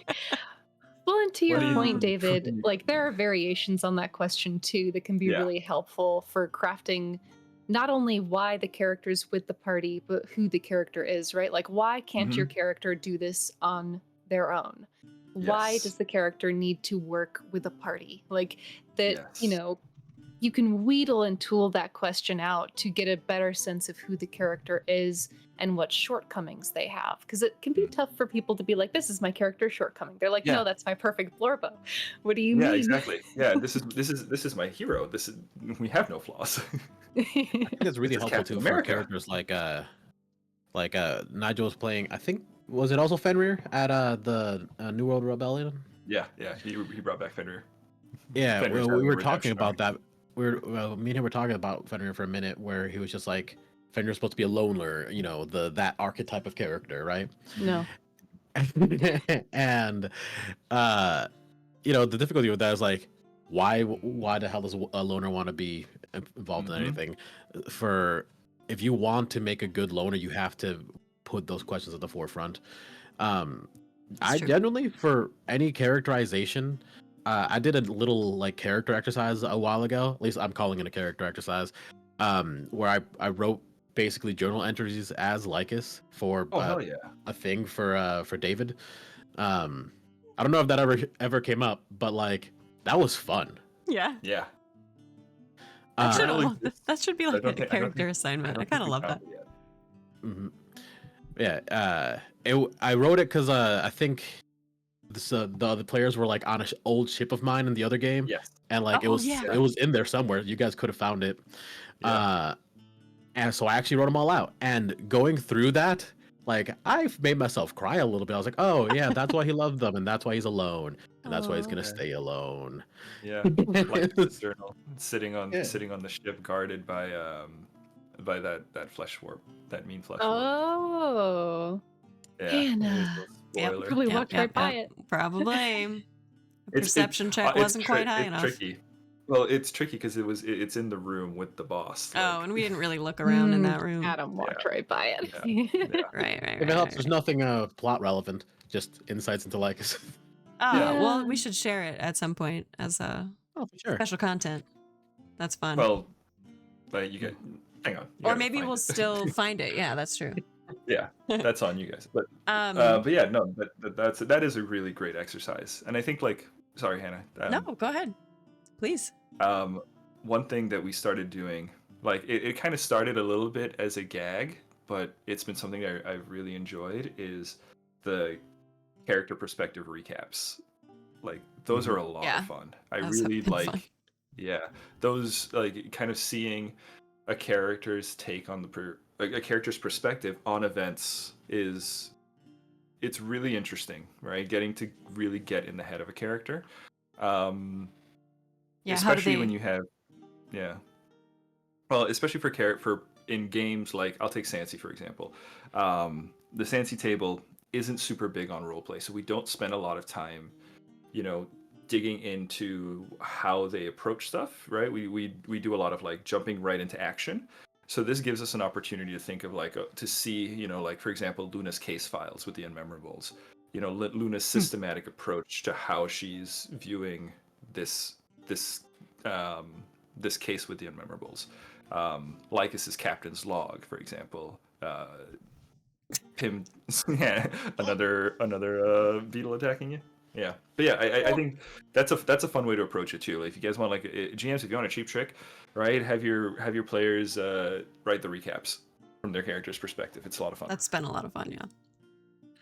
Well, and to your What do you point, mean? David, like there are variations on that question too that can be Yeah. really helpful for crafting not only why the character's with the party, but who the character is, right? Like, why can't your Mhm. character do this on their own? Why Yes. does the character need to work with a party? Like, that, you Yes. know, you can wheedle and tool that question out to get a better sense of who the character is and what shortcomings they have. Because it can be Mm. tough for people to be like, this is my character's shortcoming. They're like, Yeah. no, that's my perfect blorbo. What do you Yeah, mean? exactly. Yeah, this is my hero. We have no flaws. I think it's really This is helpful Captain too for America. characters like Nigel was playing. I think was it also Fenrir at the New World Rebellion? Yeah, he brought back Fenrir. Yeah, Fenrir's well, we having a were talking redemption about arc. that. Me and him were talking about Fenrir for a minute, where he was just like Fenrir's supposed to be a loner, you know, that archetype of character, right? No. And you know, the difficulty with that is like, why the hell does a loner want to be involved in Mhm. anything? For if you want to make a good loner, you have to put those questions at the forefront. It's I true. genuinely, for any characterization, I did a little like character exercise a while ago. At least I'm calling it a character exercise, where I wrote basically journal entries as Lycus for Oh hell yeah. a thing for David. I don't know if that ever came up, but like that was fun. Yeah. Yeah. That should, Journaling well, that should be like a character I assignment. I don't kind think of we love found that. it yet. Mhm. Yeah, I wrote it because I think the other players were like on an old ship of mine in the other game, Yes. and like Oh, yeah. it was in there somewhere. You guys could have found it. Yeah. And so I actually wrote them all out. And going through that, like I've made myself cry a little bit. I was like, oh yeah, that's why he loved them, and that's why he's alone, and that's why he's gonna Aw. stay alone. Yeah. Lycus' journal, sitting on Yeah. the ship, guarded by that flesh warp, that mean flesh warp. Oh. Yeah. Hannah. Yep. Spoiler. Probably walked right by it. Probably. It's Perception check wasn't quite high enough. Tricky. Well, it's tricky because it's in the room with the boss. Oh, and we didn't really look around in that room. Adam walked right by it. Yeah. Right. If it helps, there's nothing plot relevant, just insights into Lycus. Oh, Yeah. well, we should share it at some point as a Oh, for sure. special content. That's fun. Well, but you get hang on. You or gotta maybe find we'll it. still find it. Yeah, that's true. Yeah, that's on you guys. But yeah, no, that is a really great exercise, and I think like sorry, Hannah. No, go ahead. Please. One thing that we started doing, like it kind of started a little bit as a gag, but it's been something I've really enjoyed is the character perspective recaps. Like those are a lot Yeah, of fun. I those have really been like, fun. yeah, those like kind of seeing a character's take on a character's perspective on events it's really interesting, right? Getting to really get in the head of a character. Yeah, Especially when you have yeah. Well, especially for in games like I'll take Sansi for example. The Sansi table isn't super big on roleplay, so we don't spend a lot of time, you know, digging into how they approach stuff, right? We do a lot of like jumping right into action. So this gives us an opportunity to think of like to see, you know, like for example, Luna's case files with the Unmemorables. You know, Luna's systematic approach to how she's viewing this case with the Unmemorables. Lycus's captain's log, for example. Him, yeah, another beetle attacking you. Yeah, but yeah, I think that's a fun way to approach it too. Like, if you guys want like GMs, if you want a cheap trick, right? Have your players write the recaps from their character's perspective. It's a lot of fun. That's been a lot of fun, yeah.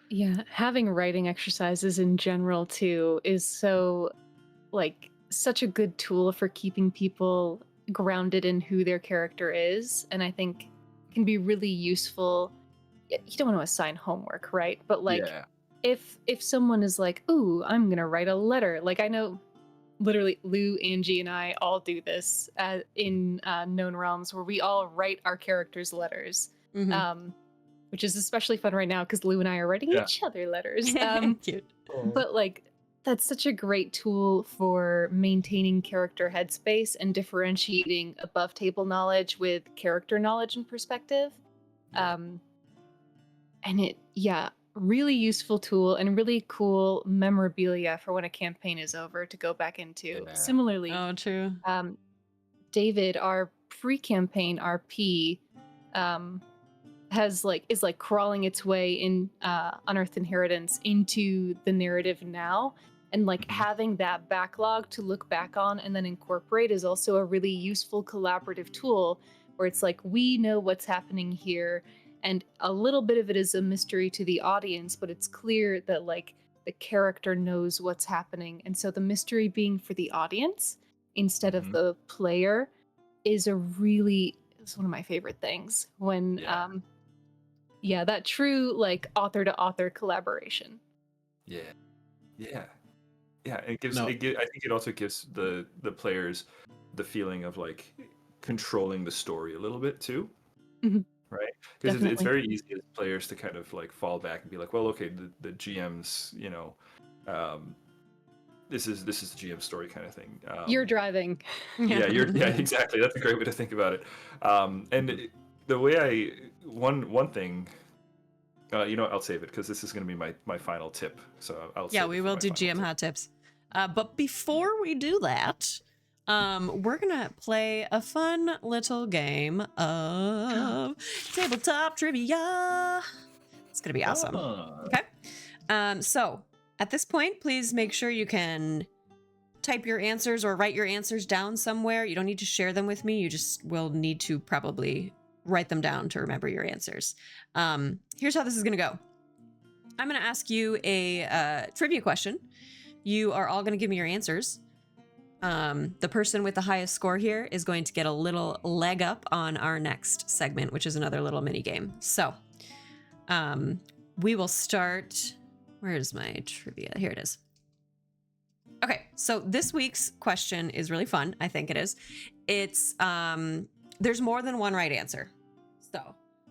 Yeah, having writing exercises in general too is so like such a good tool for keeping people grounded in who their character is, and I think can be really useful. You don't want to assign homework, right? But like Yeah. if someone is like, "Ooh, I'm going to write a letter." Like I know literally Lou, Angie, and I all do this in Known Realms where we all write our characters letters. Mhm. Which is especially fun right now because Lou and I are writing Yeah. each other letters. Cute. But like that's such a great tool for maintaining character headspace and differentiating above table knowledge with character knowledge and perspective. Yeah. And really useful tool and really cool memorabilia for when a campaign is over to go back into. Yeah. Similarly, Oh, true. David, our pre-campaign RP, is crawling its way in Unearthed Inheritance into the narrative now, and having that backlog to look back on and then incorporate is also a really useful collaborative tool where it's like we know what's happening here, and a little bit of it is a mystery to the audience, but it's clear that the character knows what's happening, and so the mystery being for the audience instead of the player is it's one of my favorite things when that true author to author collaboration. Yeah. It gives. I think it also gives the players the feeling of controlling the story a little bit too, right? Because it's very easy as players to kind of fall back and be like, well, okay, the GM's, this is the GM story kind of thing. You're driving. Exactly. That's a great way to think about it. And the way one thing. I'll save it because this is going to be my final tip. So I'll. Yeah, we will do GM hot tips. But before we do that, we're gonna play a fun little game of tabletop trivia. It's gonna be awesome. Okay. So at this point, please make sure you can type your answers or write your answers down somewhere. You don't need to share them with me. You just will need to probably write them down to remember your answers. Here's how this is going to go. I'm going to ask you a trivia question. You are all going to give me your answers. The person with the highest score here is going to get a little leg up on our next segment, which is another little mini game. So we will start. Where is my trivia? Here it is. Okay, so this week's question is really fun. I think it is. It's there's more than one right answer. So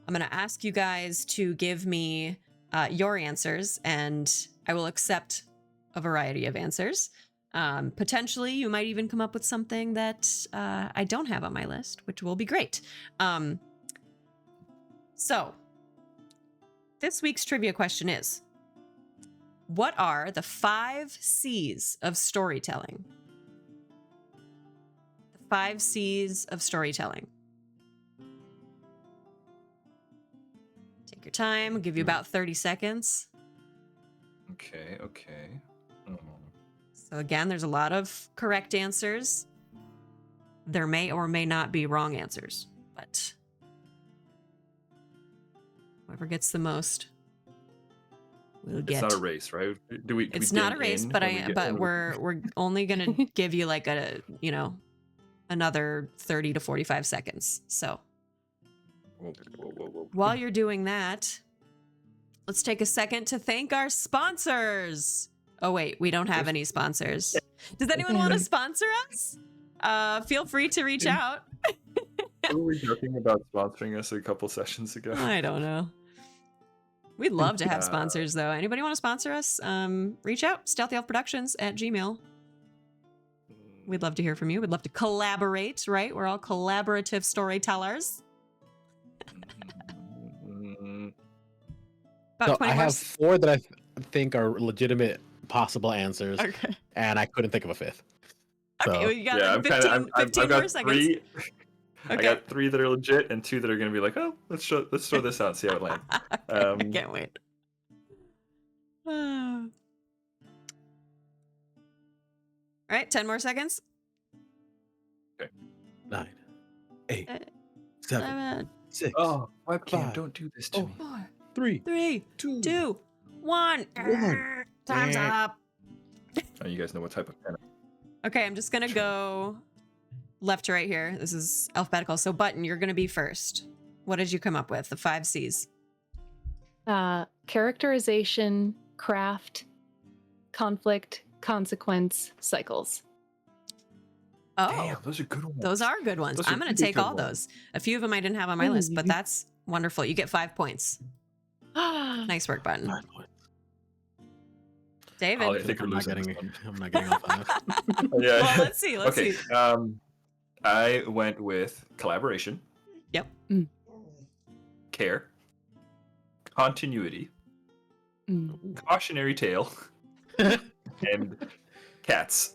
I'm going to ask you guys to give me your answers, and I will accept a variety of answers. Potentially, you might even come up with something that I don't have on my list, which will be great. So this week's trivia question is, what are the 5 C's of storytelling? The 5 C's of storytelling. Take your time. I'll give you about 30 seconds. Okay. So again, there's a lot of correct answers. There may or may not be wrong answers, but whoever gets the most will get. It's not a race, right? It's not a race, but we're only gonna give you another 30 to 45 seconds. So while you're doing that, let's take a second to thank our sponsors. Oh wait, we don't have any sponsors. Does anyone want to sponsor us? Feel free to reach out. Were we joking about sponsoring us a couple sessions ago? I don't know. We'd love to have sponsors, though. Anybody want to sponsor us? Reach out. stealthylproductions@gmail.com. We'd love to hear from you. We'd love to collaborate, right? We're all collaborative storytellers. About 20 I have 4 that I think are legitimate possible answers, Okay. and I couldn't think of a 5th. Okay, So, well, you got 15 I've more got seconds. 3. Okay. I got 3 that are legit and 2 that are going to be like, oh, let's throw this out and see how it lands. I can't wait. All right, 10 more seconds. 9, 8, Uh, 7, 6, Oh, webcam, 5, don't do this to me. 4, 3, 3, 2, 2, 1. Time's up. Oh, you guys know what type of pen. Okay, I'm just gonna go left to right here. This is alphabetical. So Button, you're gonna be first. What did you come up with? The 5 C's. Characterization, craft, conflict, consequence, cycles. Oh, Damn, those are good ones. those are good ones. Those are I'm gonna really take good all ones. those. A few of them I didn't have on my list, but that's wonderful. You get 5 points. Nice work, Button. 5 points. David. Ollie, I think we're I'm not losing this getting. one. I'm not getting off on it. Yeah. Well, let's see. Let's Okay. see. I went with collaboration, Yep. care, continuity, cautionary tale, and cats.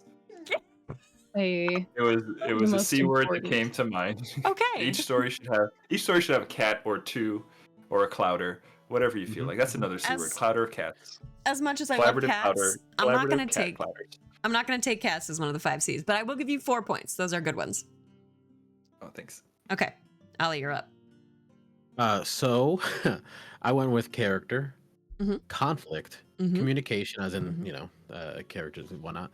Hey, It was The a most C word that important. came to mind. Okay. Each story should have a cat or two, or a clouder, whatever you feel like. That's another C word. As- Clouder, cats. As much as I love Collaborative cats, clouder. I'm not Collaborative gonna cat take. clouders. I'm not gonna take cats as one of the 5 C's, but I will give you 4 points. Those are good ones. Oh, thanks. Okay, Ali, you're up. So I went with character, Mhm. conflict, Mhm. communication, as in Mhm. characters and whatnot,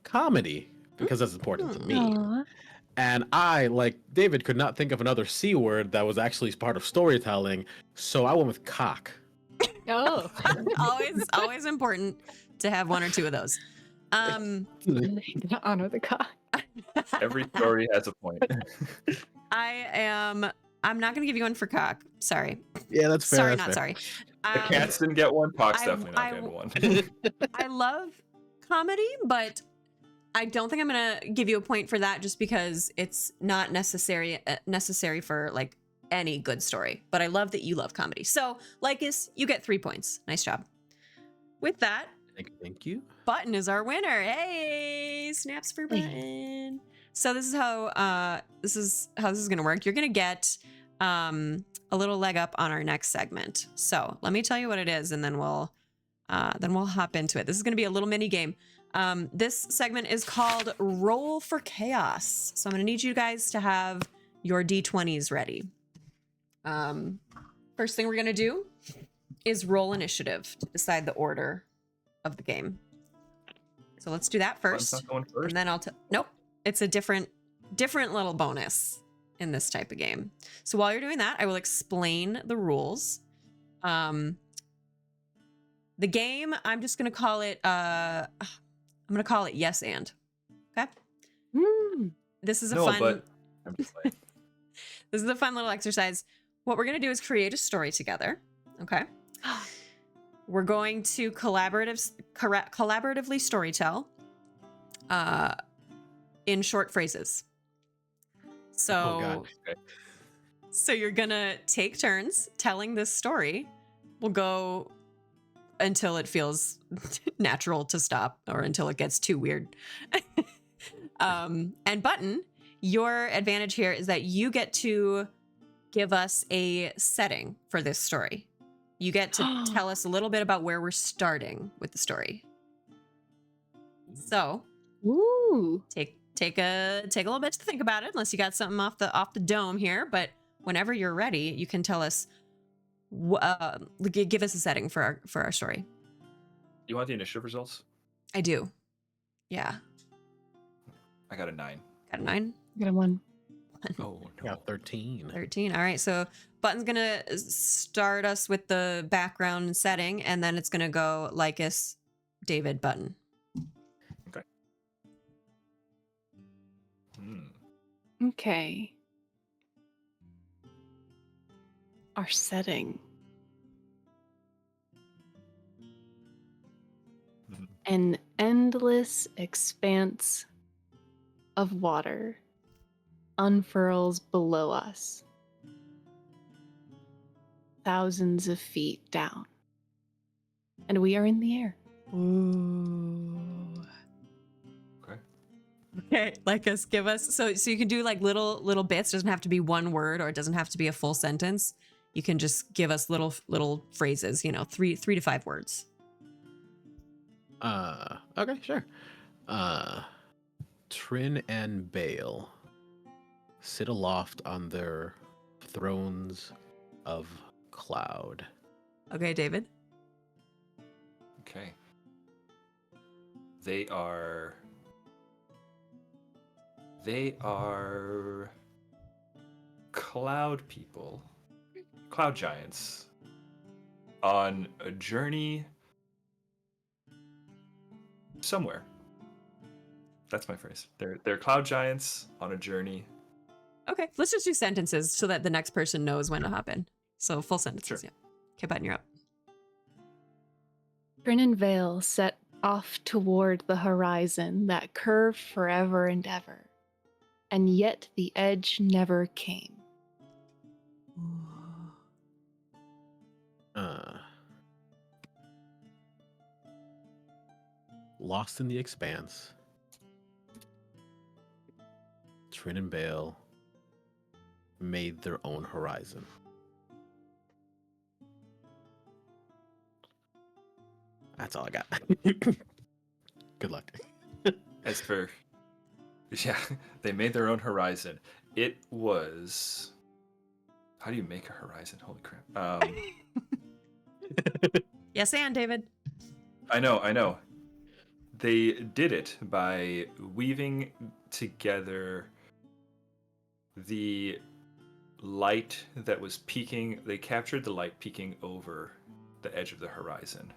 comedy because that's important to me. Aw. And I, like David, could not think of another C word that was actually part of storytelling, so I went with cock. Oh. always important to have 1 or 2 of those. Honor the cock. Every story has a point. I'm not gonna give you 1 for cock. Sorry. Yeah, that's fair. Sorry, that's not fair. sorry. The cats didn't get one. Cock's I- definitely not I- getting one. I love comedy, but I don't think I'm gonna give you a point for that just because it's not necessary for like any good story. But I love that you love comedy. So, Lycus, you get 3 points. Nice job. With that, Thank you. Button is our winner. Hey, snaps for Button. So this is how this is gonna work. You're gonna get a little leg up on our next segment. So let me tell you what it is, and then we'll hop into it. This is gonna be a little mini game. This segment is called Roll for Chaos. So I'm gonna need you guys to have your D20s ready. First thing we're gonna do is roll initiative to decide the order of the game. So let's do that One's first, not going first. and then nope. It's a different little bonus in this type of game. So while you're doing that, I will explain the rules. The game, I'm just gonna call it yes and. Okay. This is a fun. But I'm just like, This is a fun little exercise. What we're gonna do is create a story together. Okay. We're going to collaboratively storytell in short phrases. So, Oh, God. Okay. so you're gonna take turns telling this story. We'll go until it feels natural to stop or until it gets too weird. And Button, your advantage here is that you get to give us a setting for this story. You get to tell us a little bit about where we're starting with the story. So, Ooh. take a little bit to think about it, unless you got something off the dome here. But whenever you're ready, you can tell us. Give us a setting for our story. You want the initiative results? I do. Yeah. I got a 9. Got a 9. Got a 1. Oh no. Yeah, 13. 13. All right. So Button's gonna start us with the background setting, and then it's gonna go Lycus, David, Button. Okay. Okay. Our setting. An endless expanse of water unfurls below us, thousands of feet down, and we are in the air. Ooh. Okay. Okay, Lycus, give us so you can do like little bits. It doesn't have to be one word, or it doesn't have to be a full sentence. You can just give us little phrases. 3 to 5 words. Okay, sure. Trin and Bale sit aloft on their thrones of cloud. Okay, David. Okay. They are cloud people, cloud giants, on a journey somewhere. That's my phrase. They're cloud giants on a journey. Okay, let's just do sentences so that the next person knows when to hop in. So full sentences, Sure. yeah. Okay, Button, you're up. Trin and Vale set off toward the horizon that curved forever and ever, and yet the edge never came. Lost in the expanse, Trin and Bale made their own horizon. That's all I got. Good luck. As for, yeah, they made their own horizon. It was. How do you make a horizon? Holy crap! Yes, and David. I know. They did it by weaving together the light that was peeking. They captured the light peeking over the edge of the horizon.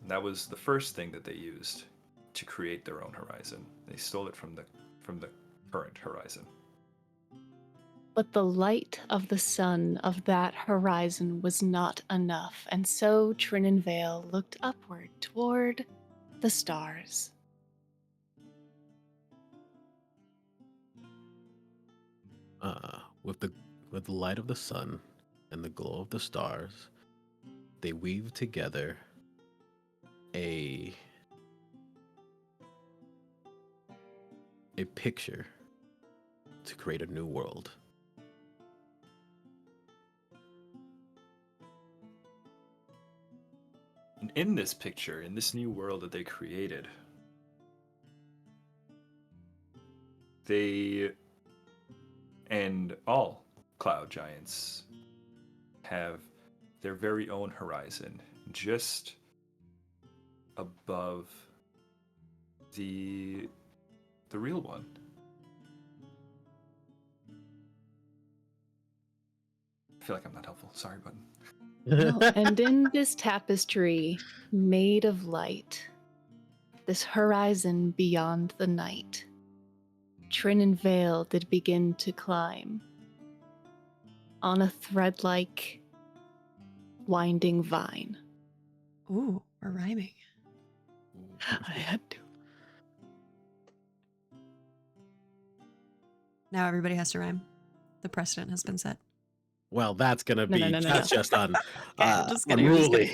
And that was the first thing that they used to create their own horizon. They stole it from the current horizon. But the light of the sun of that horizon was not enough, and so Trin and Vale looked upward toward the stars. With the light of the sun and the glow of the stars, they weave together a picture to create a new world. And in this picture, in this new world that they created, they and all cloud giants have their very own horizon just above the real one. I feel like I'm not helpful. Sorry, button. No, and in this tapestry made of light, this horizon beyond the night, Trin and Vale did begin to climb on a thread-like winding vine. Ooh, we're rhyming. I had to. Now everybody has to rhyme. The precedent has been set. Well, that's gonna be No. that's just on I'm just kidding, I'm just unruly.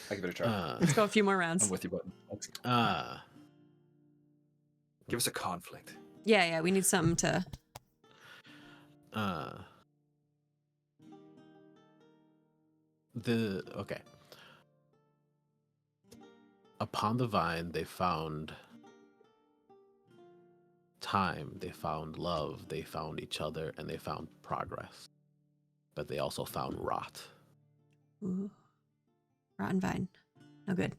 I give it a try. Let's go a few more I'm rounds. with you, button. Give us a conflict. Yeah, we need something to. Okay. Upon the vine, they found time, they found love, they found each other, and they found progress. But they also found rot. Ooh. Rotten vine. No good.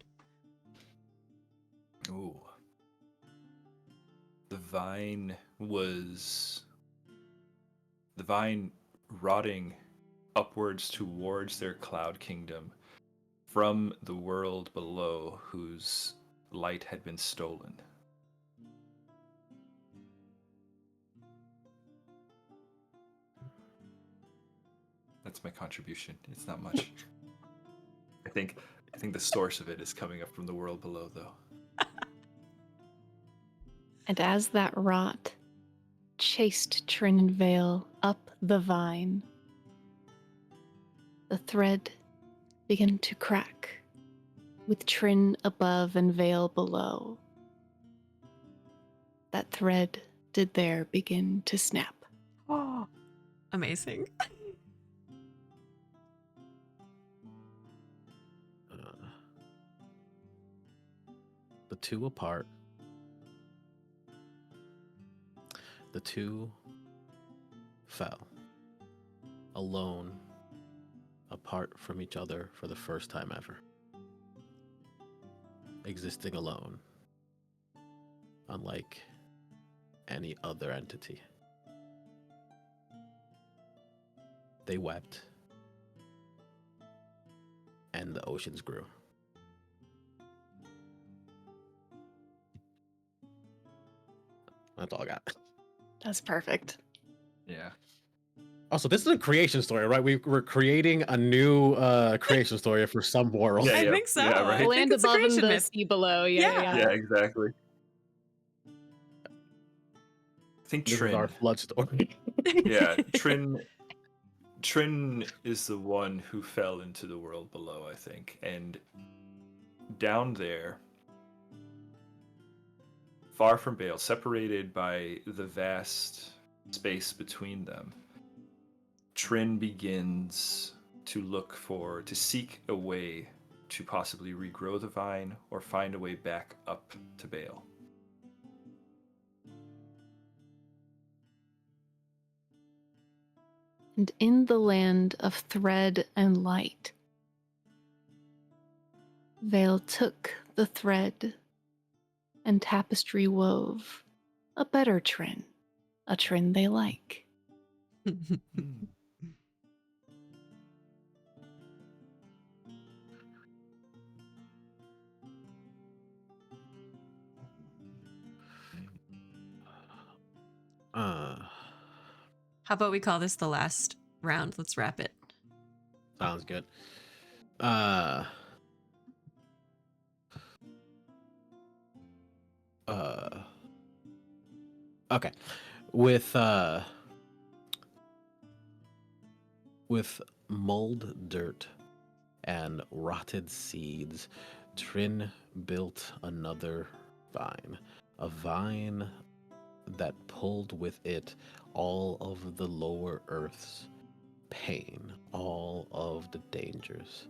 Ooh. The vine rotting upwards towards their cloud kingdom from the world below whose light had been stolen. That's my contribution. It's not much. I think the source of it is coming up from the world below, though. And as that rot chased Trin and Vale up the vine, the thread began to crack, with Trin above and Vale below. That thread did there begin to snap. Oh, amazing. The two apart. The two fell, alone, apart from each other for the first time ever. Existing alone, unlike any other entity. They wept, and the oceans grew. That's all I got. That's perfect. Yeah. Also, this is a creation story, right? We're creating a new creation story for some world. Yeah, I yeah, think so. yeah, right? I think Land it's a above and creation the myth. sea below. Yeah, yeah, Yeah. yeah. Yeah, exactly. I think This is our Trin. flood story. Yeah, Trin is the one who fell into the world below, I think. And down there, far from Bale, separated by the vast space between them, Trin begins to seek a way to possibly regrow the vine or find a way back up to Bale. And in the land of thread and light, Vale took the thread and tapestry wove a better Trin, a Trin they like. Uh, How about we call this the last round? Let's wrap it. sounds good. Uh, okay. With mold dirt and rotted seeds, Trin built another vine. A vine that pulled with it all of the lower earth's pain, all of the dangers,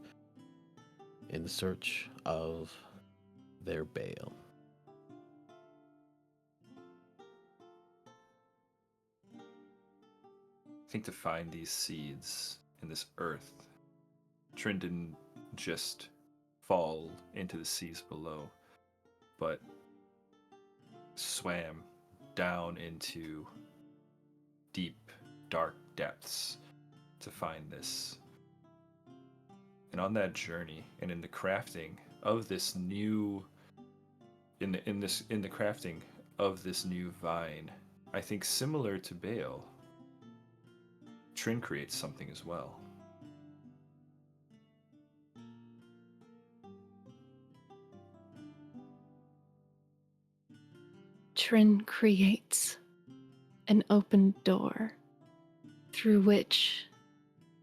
in search of their Bale. I think to find these seeds in this earth, Trin didn't just fall into the seas below, but swam down into deep, dark depths to find this. And on that journey, and in the crafting of this new, in the crafting of this new vine, I think similar to Bale, Trin creates something as well. Trin creates an open door through which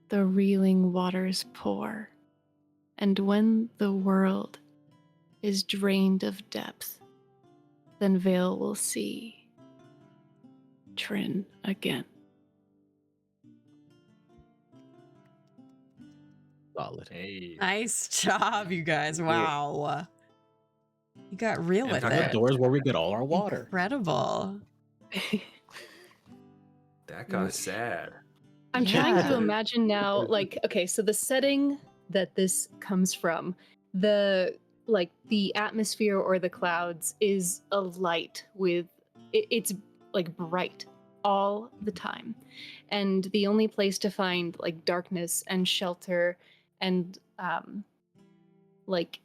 the reeling waters pour. And when the world is drained of depth, then Vale will see Trin again. Solid. Hey. Nice job, you guys. Wow. You got real And with talk The about it. doors where we get all our water. Incredible. That got sad. I'm trying to Yeah. imagine now, like, okay, so the setting that this comes from, the atmosphere or the clouds is a light with it's like bright all the time. And the only place to find like darkness and shelter and like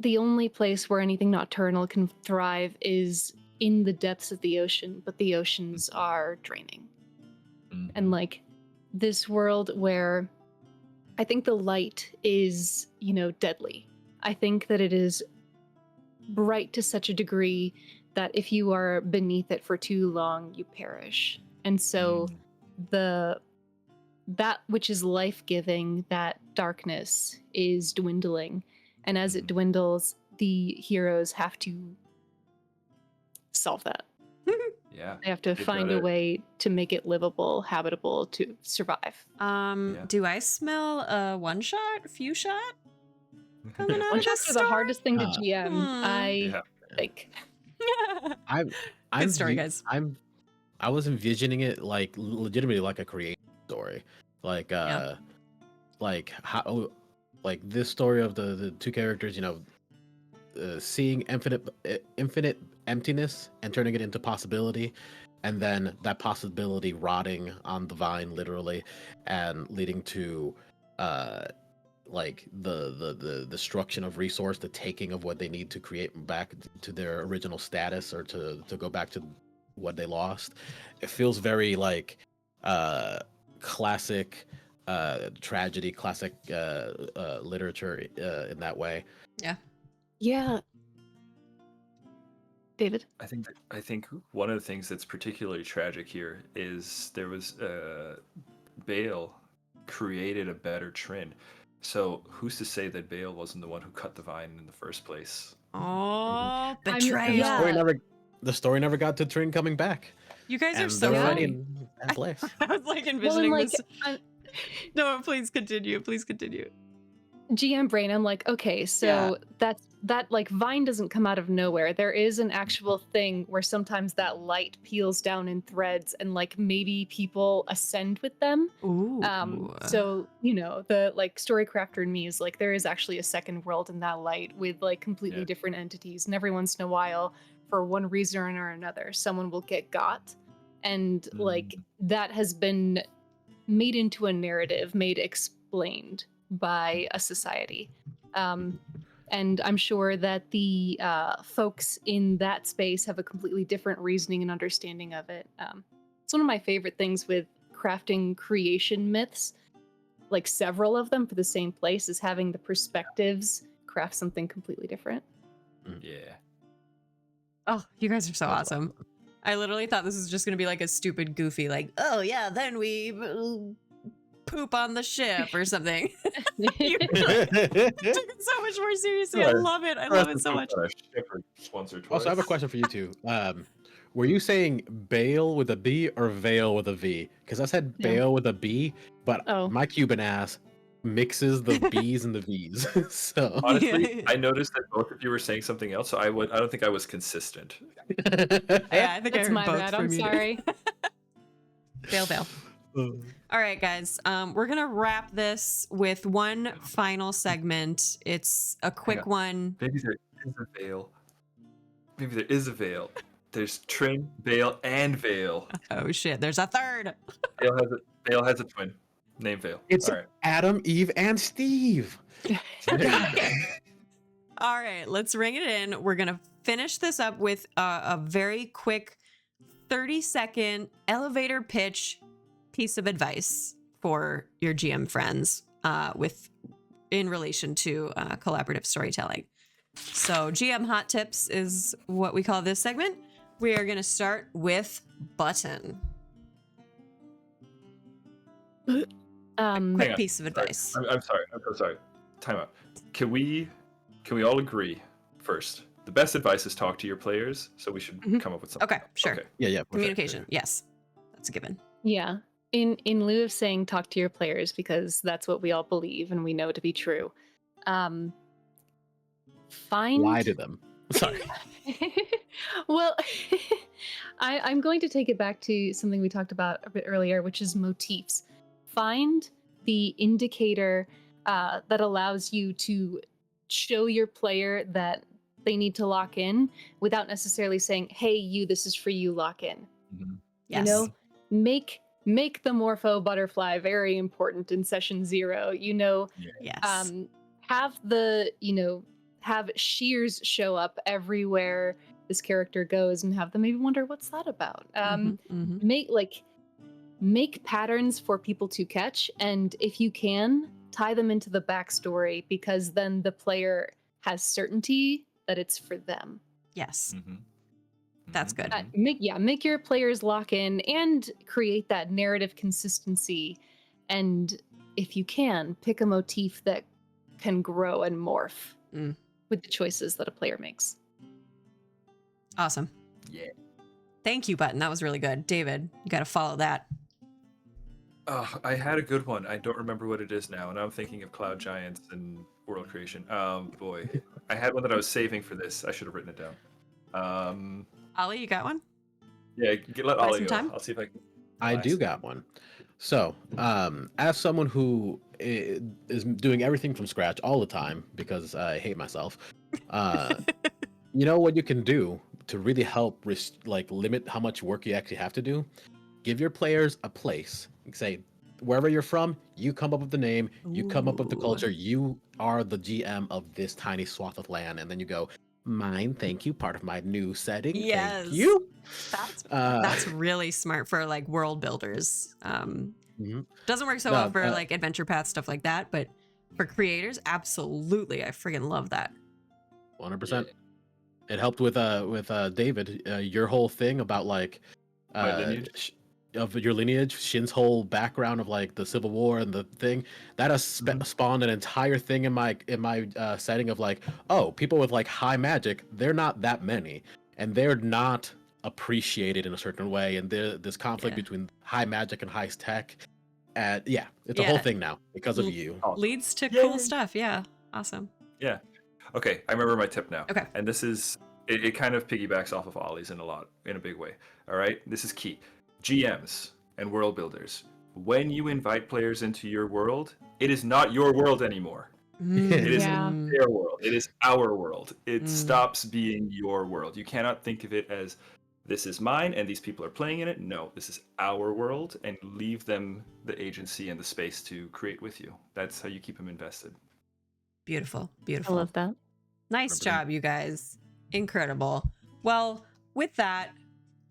the only place where anything nocturnal can thrive is in the depths of the ocean, but the oceans are draining. And like this world where I think the light is, deadly. I think that it is bright to such a degree that if you are beneath it for too long, you perish. And so that which is life-giving, that darkness is dwindling. And as it dwindles, the heroes have to solve that. Yeah. They have to They've find a gotta- way to make it livable, habitable, to survive. Yeah. Do I smell a one shot, few shot coming out One of shots this are the story? hardest thing to Ah. GM. I Yeah. think. I'm story, guys. I was envisioning it like legitimately like a creation story, like Yeah. like how like this story of the two characters, seeing infinite emptiness and turning it into possibility, and then that possibility rotting on the vine literally, and leading to like the destruction of resource, the taking of what they need to create back to their original status, or to go back to what they lost. It feels very like classic tragedy, classic literature in that way. Yeah. David? I think one of the things that's particularly tragic here is there was Bale created a better Trin. So who's to say that Bale wasn't the one who cut the vine in the first place? Oh, I'm- betrayal. yeah. The story never got to Trin coming back. You guys are And so they're funny. already funny. in that place. I was like Well, envisioning and like this. No, please continue. Please continue. GM brain, I'm like, okay, so that like vine doesn't come out of nowhere. There is an actual thing where sometimes that light peels down in threads and like maybe people ascend with them. Ooh. So, you know, the like storycrafter in me is like there is actually a second world in that light with like completely Yeah. different entities. And every once in a while, for one reason or another, someone will get got. And like that has been made into a narrative, made explained by a society. And I'm sure that the folks in that space have a completely different reasoning and understanding of it. It's one of my favorite things with crafting creation myths, like several of them for the same place, is having the perspectives craft something completely different. Yeah. Oh, you guys are so That's awesome. I literally thought this was just gonna be like a stupid, goofy, like, oh yeah, then we poop on the ship or something. You took it so much more seriously. I Sure. love it. I love it so much. Once or twice. Also, I have a question for you two. Were you saying Bale with a B or Veil with a V? Because I said Yeah. Bale with a B, but Oh. my Cuban ass mixes the B's and the V's. So Honestly, I noticed that both of you were saying something else, so I don't think I was consistent. Yeah, I think I That's heard my both bad. from I'm you. sorry. Fail. All right, guys. We're gonna wrap this with one final segment. It's a quick one. Maybe there is a veil. Maybe there is a veil. There's Trin, Vale, and Vale. Oh shit! There's a third. Vale has a twin named Vale. it's All right. Adam, Eve, and Steve. There you go. All right, let's ring it in. We're gonna finish this up with a very quick 30-second elevator pitch piece of advice for your GM friends in relation to collaborative storytelling. So GM hot tips is what we call this segment. We are going to start with Button. Quick Hang on. piece of advice. I'm sorry. I'm so sorry. Time out. Can we all agree first? The best advice is talk to your players, so we should Mhm. come up with something. Okay, sure. Okay. Yeah. for sure. Communication. Yes, that's a given. Yeah. In lieu of saying talk to your players, because that's what we all believe and we know to be true. Find Lie to them. Sorry. well, I'm going to take it back to something we talked about a bit earlier, which is motifs. Find the indicator that allows you to show your player that they need to lock in without necessarily saying, hey, you, this is for you, lock in. Mhm. Yes. You know, make the morpho butterfly very important in session 0. You know, Yes. have shears show up everywhere this character goes and have them maybe wonder what's that about. Make patterns for people to catch, and if you can, tie them into the backstory, because then the player has certainty that it's for them. Yes. Mhm. That's good. Make your players lock in and create that narrative consistency, and if you can, pick a motif that can grow and morph with the choices that a player makes. Awesome. Yeah. Thank you, Button. That was really good. David, you got to follow that. Oh, I had a good one. I don't remember what it is now, and I'm thinking of Cloud Giants and world creation. Boy, I had one that I was saving for this. I should have written it down. Ollie, you got one? Yeah, let Buy Ollie some go. time? I'll see if I can. I do got one. So, as someone who is doing everything from scratch all the time because I hate myself, you know what you can do to really help limit how much work you actually have to do? Give your players a place. Say, wherever you're from, you come up with the name, you come up with the Ooh. culture, you are the GM of this tiny swath of land, and then you go, mine, thank you, part of my new setting, Yes. thank you. That's really smart for like world builders. Mhm. Doesn't work so No, well for like adventure path stuff like that, but for creators, absolutely. I friggin' love that. 100%. It helped with David, your whole thing about like My lineage. of your lineage, Shin's whole background of like the Civil War and the thing that has spawned an entire thing in my setting of like, oh, people with like high magic, they're not that many, and they're not appreciated in a certain way, and this conflict Yeah. between high magic and high tech, and yeah, it's a Yeah. whole thing now because of you. Awesome. Leads to Yay. cool stuff. Yeah. Awesome. Yeah. Okay, I remember my tip now. Okay. And this is it kind of piggybacks off of Ollie's in a big way. All right? This is key. GMs and world builders. When you invite players into your world, it is not your world anymore. It is Yeah. their world. It is our world. It Mm. stops being your world. You cannot think of it as this is mine and these people are playing in it. No, this is our world, and leave them the agency and the space to create with you. That's how you keep them invested. Beautiful. I Beautiful. love that. Nice 100%. job, you guys. Incredible. Well, with that,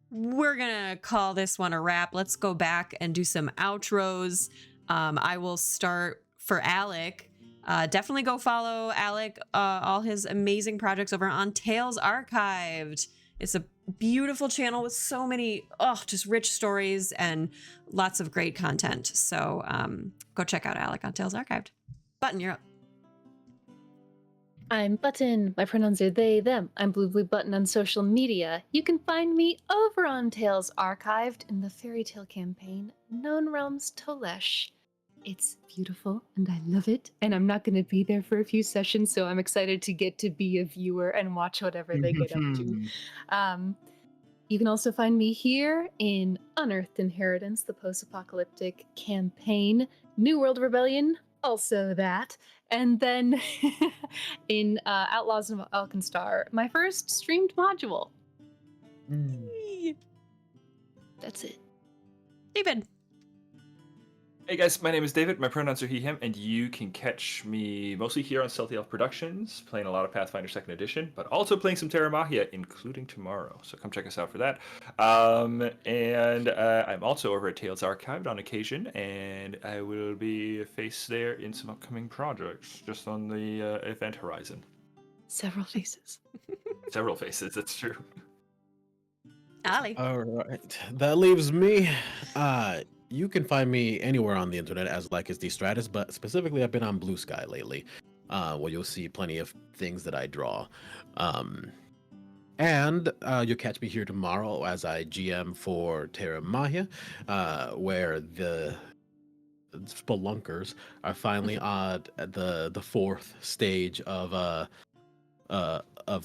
we're going to call this one a wrap. Let's go back and do some outros. I will start for Alec. Definitely go follow Alec, all his amazing projects over on Tales Archived. It's a beautiful channel with so many, just rich stories and lots of great content. So go check out Alec on Tales Archived. Button, you're up. I'm Button. My pronouns are they, them. I'm Blue Button on social media. You can find me over on Tales Archived in the fairy tale campaign, Known Realms Tolesh. It's beautiful and I love it. And I'm not going to be there for a few sessions, so I'm excited to get to be a viewer and watch whatever they get up to. You can also find me here in Unearthed Inheritance, the post-apocalyptic campaign, New World Rebellion, also that. And then in Outlaws of Alkenstar, my first streamed module. That's it. David. Hey guys, my name is David. My pronouns are he, him, and you can catch me mostly here on Stealthy Elf Productions, playing a lot of Pathfinder 2nd Edition, but also playing some Terra Mahia, including tomorrow. So come check us out for that. And I'm also over at Tales Archived on occasion, and I will be a face there in some upcoming projects, just on the event horizon. Several faces. Several faces, that's true. Ali. All right, that leaves me. You can find me anywhere on the internet as Lycus D Stratus, but specifically I've been on Blue Sky lately, where you'll see plenty of things that I draw. And you'll catch me here tomorrow as I GM for Terra Mahia, where the Spelunkers are finally on the fourth stage of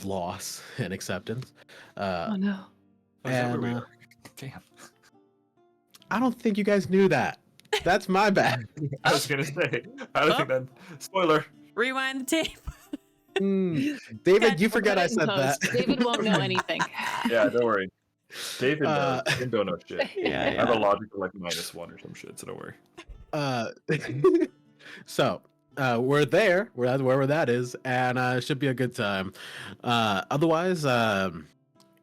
loss and acceptance. Oh no. Oh, is that where And, we are? Damn. I don't think you guys knew that. That's my bad. I was gonna say, I don't think that. Spoiler. Rewind the tape. David, you forgot I Put it in said that. post. David won't know anything. Yeah, don't worry. David knows. David don't know shit. Yeah, I have a logical like -1 or some shit, so don't worry. So we're there. We're at wherever that is, and it should be a good time. Otherwise,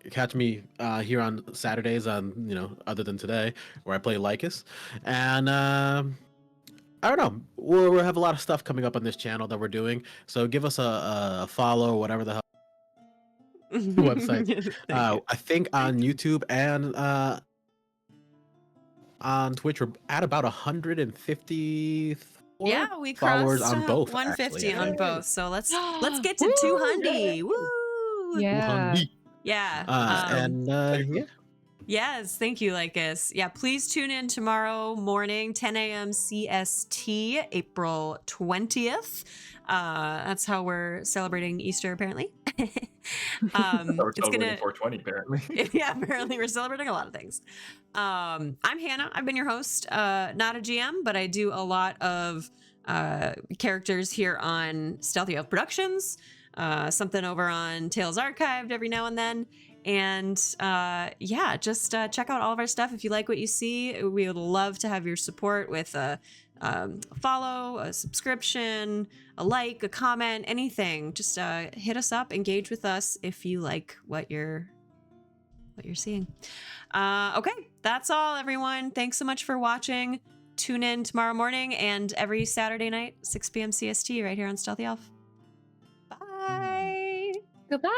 catch me here on Saturdays on other than today, where I play Lycus, and I don't know. We'll have a lot of stuff coming up on this channel that we're doing. So give us a follow, whatever the hell website. I think on YouTube and on Twitch we're at about 150 Yeah, we followers crossed on both. 150 actually. on both. So let's get to 200. Woo! Yeah. Yeah. Yeah. Yes, thank you, Lycus. Yeah, please tune in tomorrow morning, 10 a.m. CST, April 20th. That's how we're celebrating Easter, apparently. We're It's celebrating gonna 420 apparently. yeah, apparently we're celebrating a lot of things. I'm Hannah. I've been your host, not a GM, but I do a lot of characters here on Stealthy Elf Productions, something over on Tales Archived every now and then. And yeah, just check out all of our stuff. If you like what you see, we would love to have your support with a follow, a subscription, a like, a comment, anything. Just hit us up, engage with us if you like what you're what you're seeing. Okay, that's all, everyone. Thanks so much for watching. Tune in tomorrow morning and every Saturday night, 6 p.m. CST, right here on Stealthy Elf. Bye. Goodbye.